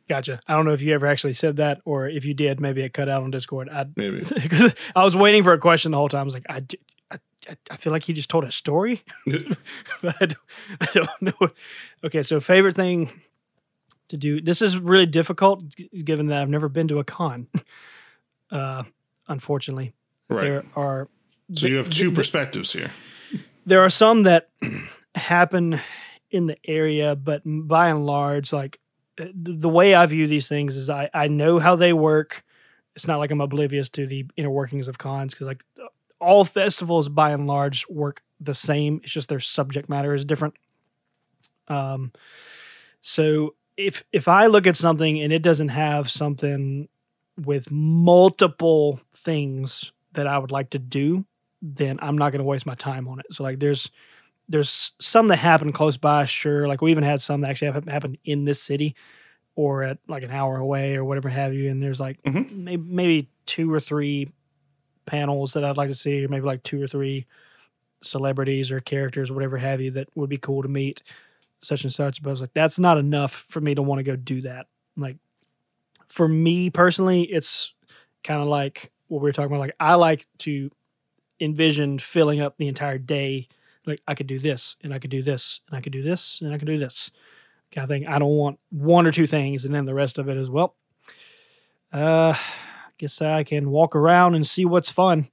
Gotcha. I don't know if you ever actually said that, or if you did, maybe it cut out on Discord. Maybe. Because I was waiting for a question the whole time. I was like, I feel like he just told a story, but I don't know. Okay, so favorite thing to do. This is really difficult given that I've never been to a con. Unfortunately, right. There are. So you have two perspectives here. There are some that happen in the area, but by and large, like the way I view these things is I know how they work. It's not like I'm oblivious to the inner workings of cons, because like all festivals by and large work the same. It's just their subject matter is different. So if I look at something and it doesn't have something with multiple things that I would like to do, then I'm not going to waste my time on it. So like there's some that happen close by, sure. Like we even had some that actually have happened in this city or at like an hour away or whatever have you. And there's like maybe 2 or 3 panels that I'd like to see, or maybe like 2 or 3 celebrities or characters or whatever have you that would be cool to meet, such and such. But I was like, that's not enough for me to want to go do that. Like for me personally, it's kind of like what we were talking about. Like I like to envision filling up the entire day. Like I could do this and I could do this and I could do this and I could do this kind of thing. I don't want 1 or 2 things and then the rest of it is, well, guess I can walk around and see what's fun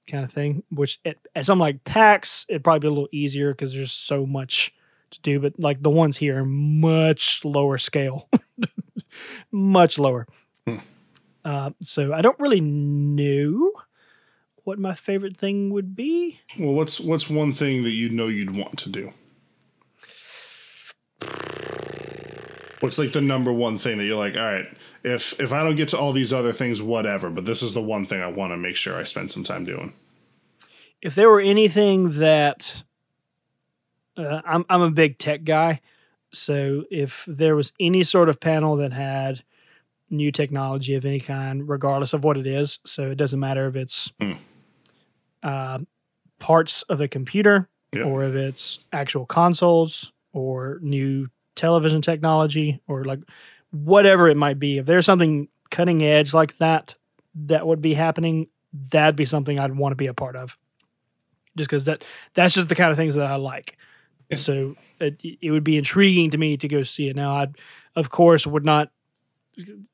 kind of thing, which at something like PAX, it'd probably be a little easier because there's so much to do, but like the ones here are much lower scale, much lower. So I don't really know what my favorite thing would be. Well, what's one thing that you'd want to do? What's like the number one thing that you're like, all right, if I don't get to all these other things, whatever, but this is the one thing I want to make sure I spend some time doing. If there were anything that I'm a big tech guy, so if there was any sort of panel that had new technology of any kind, regardless of what it is, so it doesn't matter if it's parts of a computer or if it's actual consoles or new television technology or like whatever it might be. If there's something cutting edge like that would be happening, that'd be something I'd want to be a part of. Just because that's just the kind of things that I like. Yeah. So it would be intriguing to me to go see it. Now, I, of course, would not,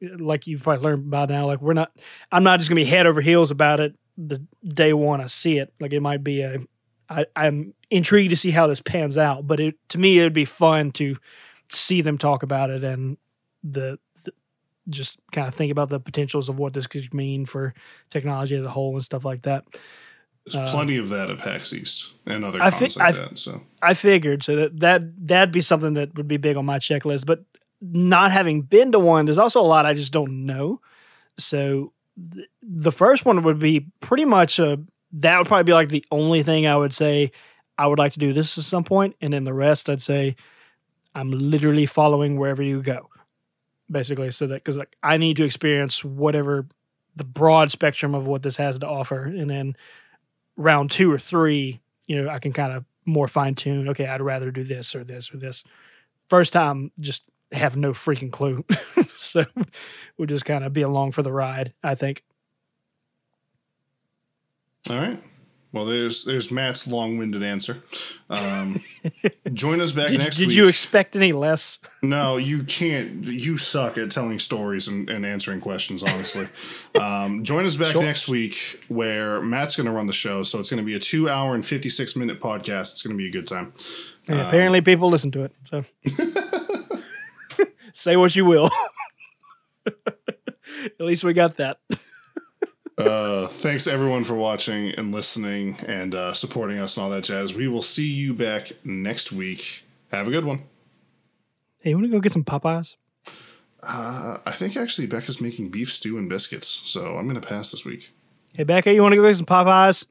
like you've probably learned by now, like I'm not just going to be head over heels about it the day one I see it. Like it might be I'm intrigued to see how this pans out, but to me, it would be fun to see them talk about it and the just kind of think about the potentials of what this could mean for technology as a whole and stuff like that. There's plenty of that at PAX East and other cons like that. So I figured that'd be something that would be big on my checklist. But not having been to one, there's also a lot I just don't know. So the first one would be pretty much that would probably be like the only thing I would say I would like to do this at some point, and then the rest I'd say I'm literally following wherever you go, basically. So that because like I need to experience whatever the broad spectrum of what this has to offer, and then round 2 or 3, I can kind of more fine tune. Okay, I'd rather do this or this or this. First time, just have no freaking clue. So we'll just kind of be along for the ride, I think. All right. Well, there's Matt's long-winded answer. Join us back next week. Did you expect any less? No, you can't. You suck at telling stories and answering questions, honestly. Join us back next week where Matt's going to run the show. So it's going to be a 2-hour and 56-minute podcast. It's going to be a good time. Yeah, apparently people listen to it. So say what you will. At least we got that. Thanks everyone for watching and listening and supporting us and all that jazz. We will see you back next week. Have a good one. Hey, you want to go get some Popeyes? I think actually Becca's making beef stew and biscuits, so I'm going to pass this week. Hey, Becca, you want to go get some Popeyes?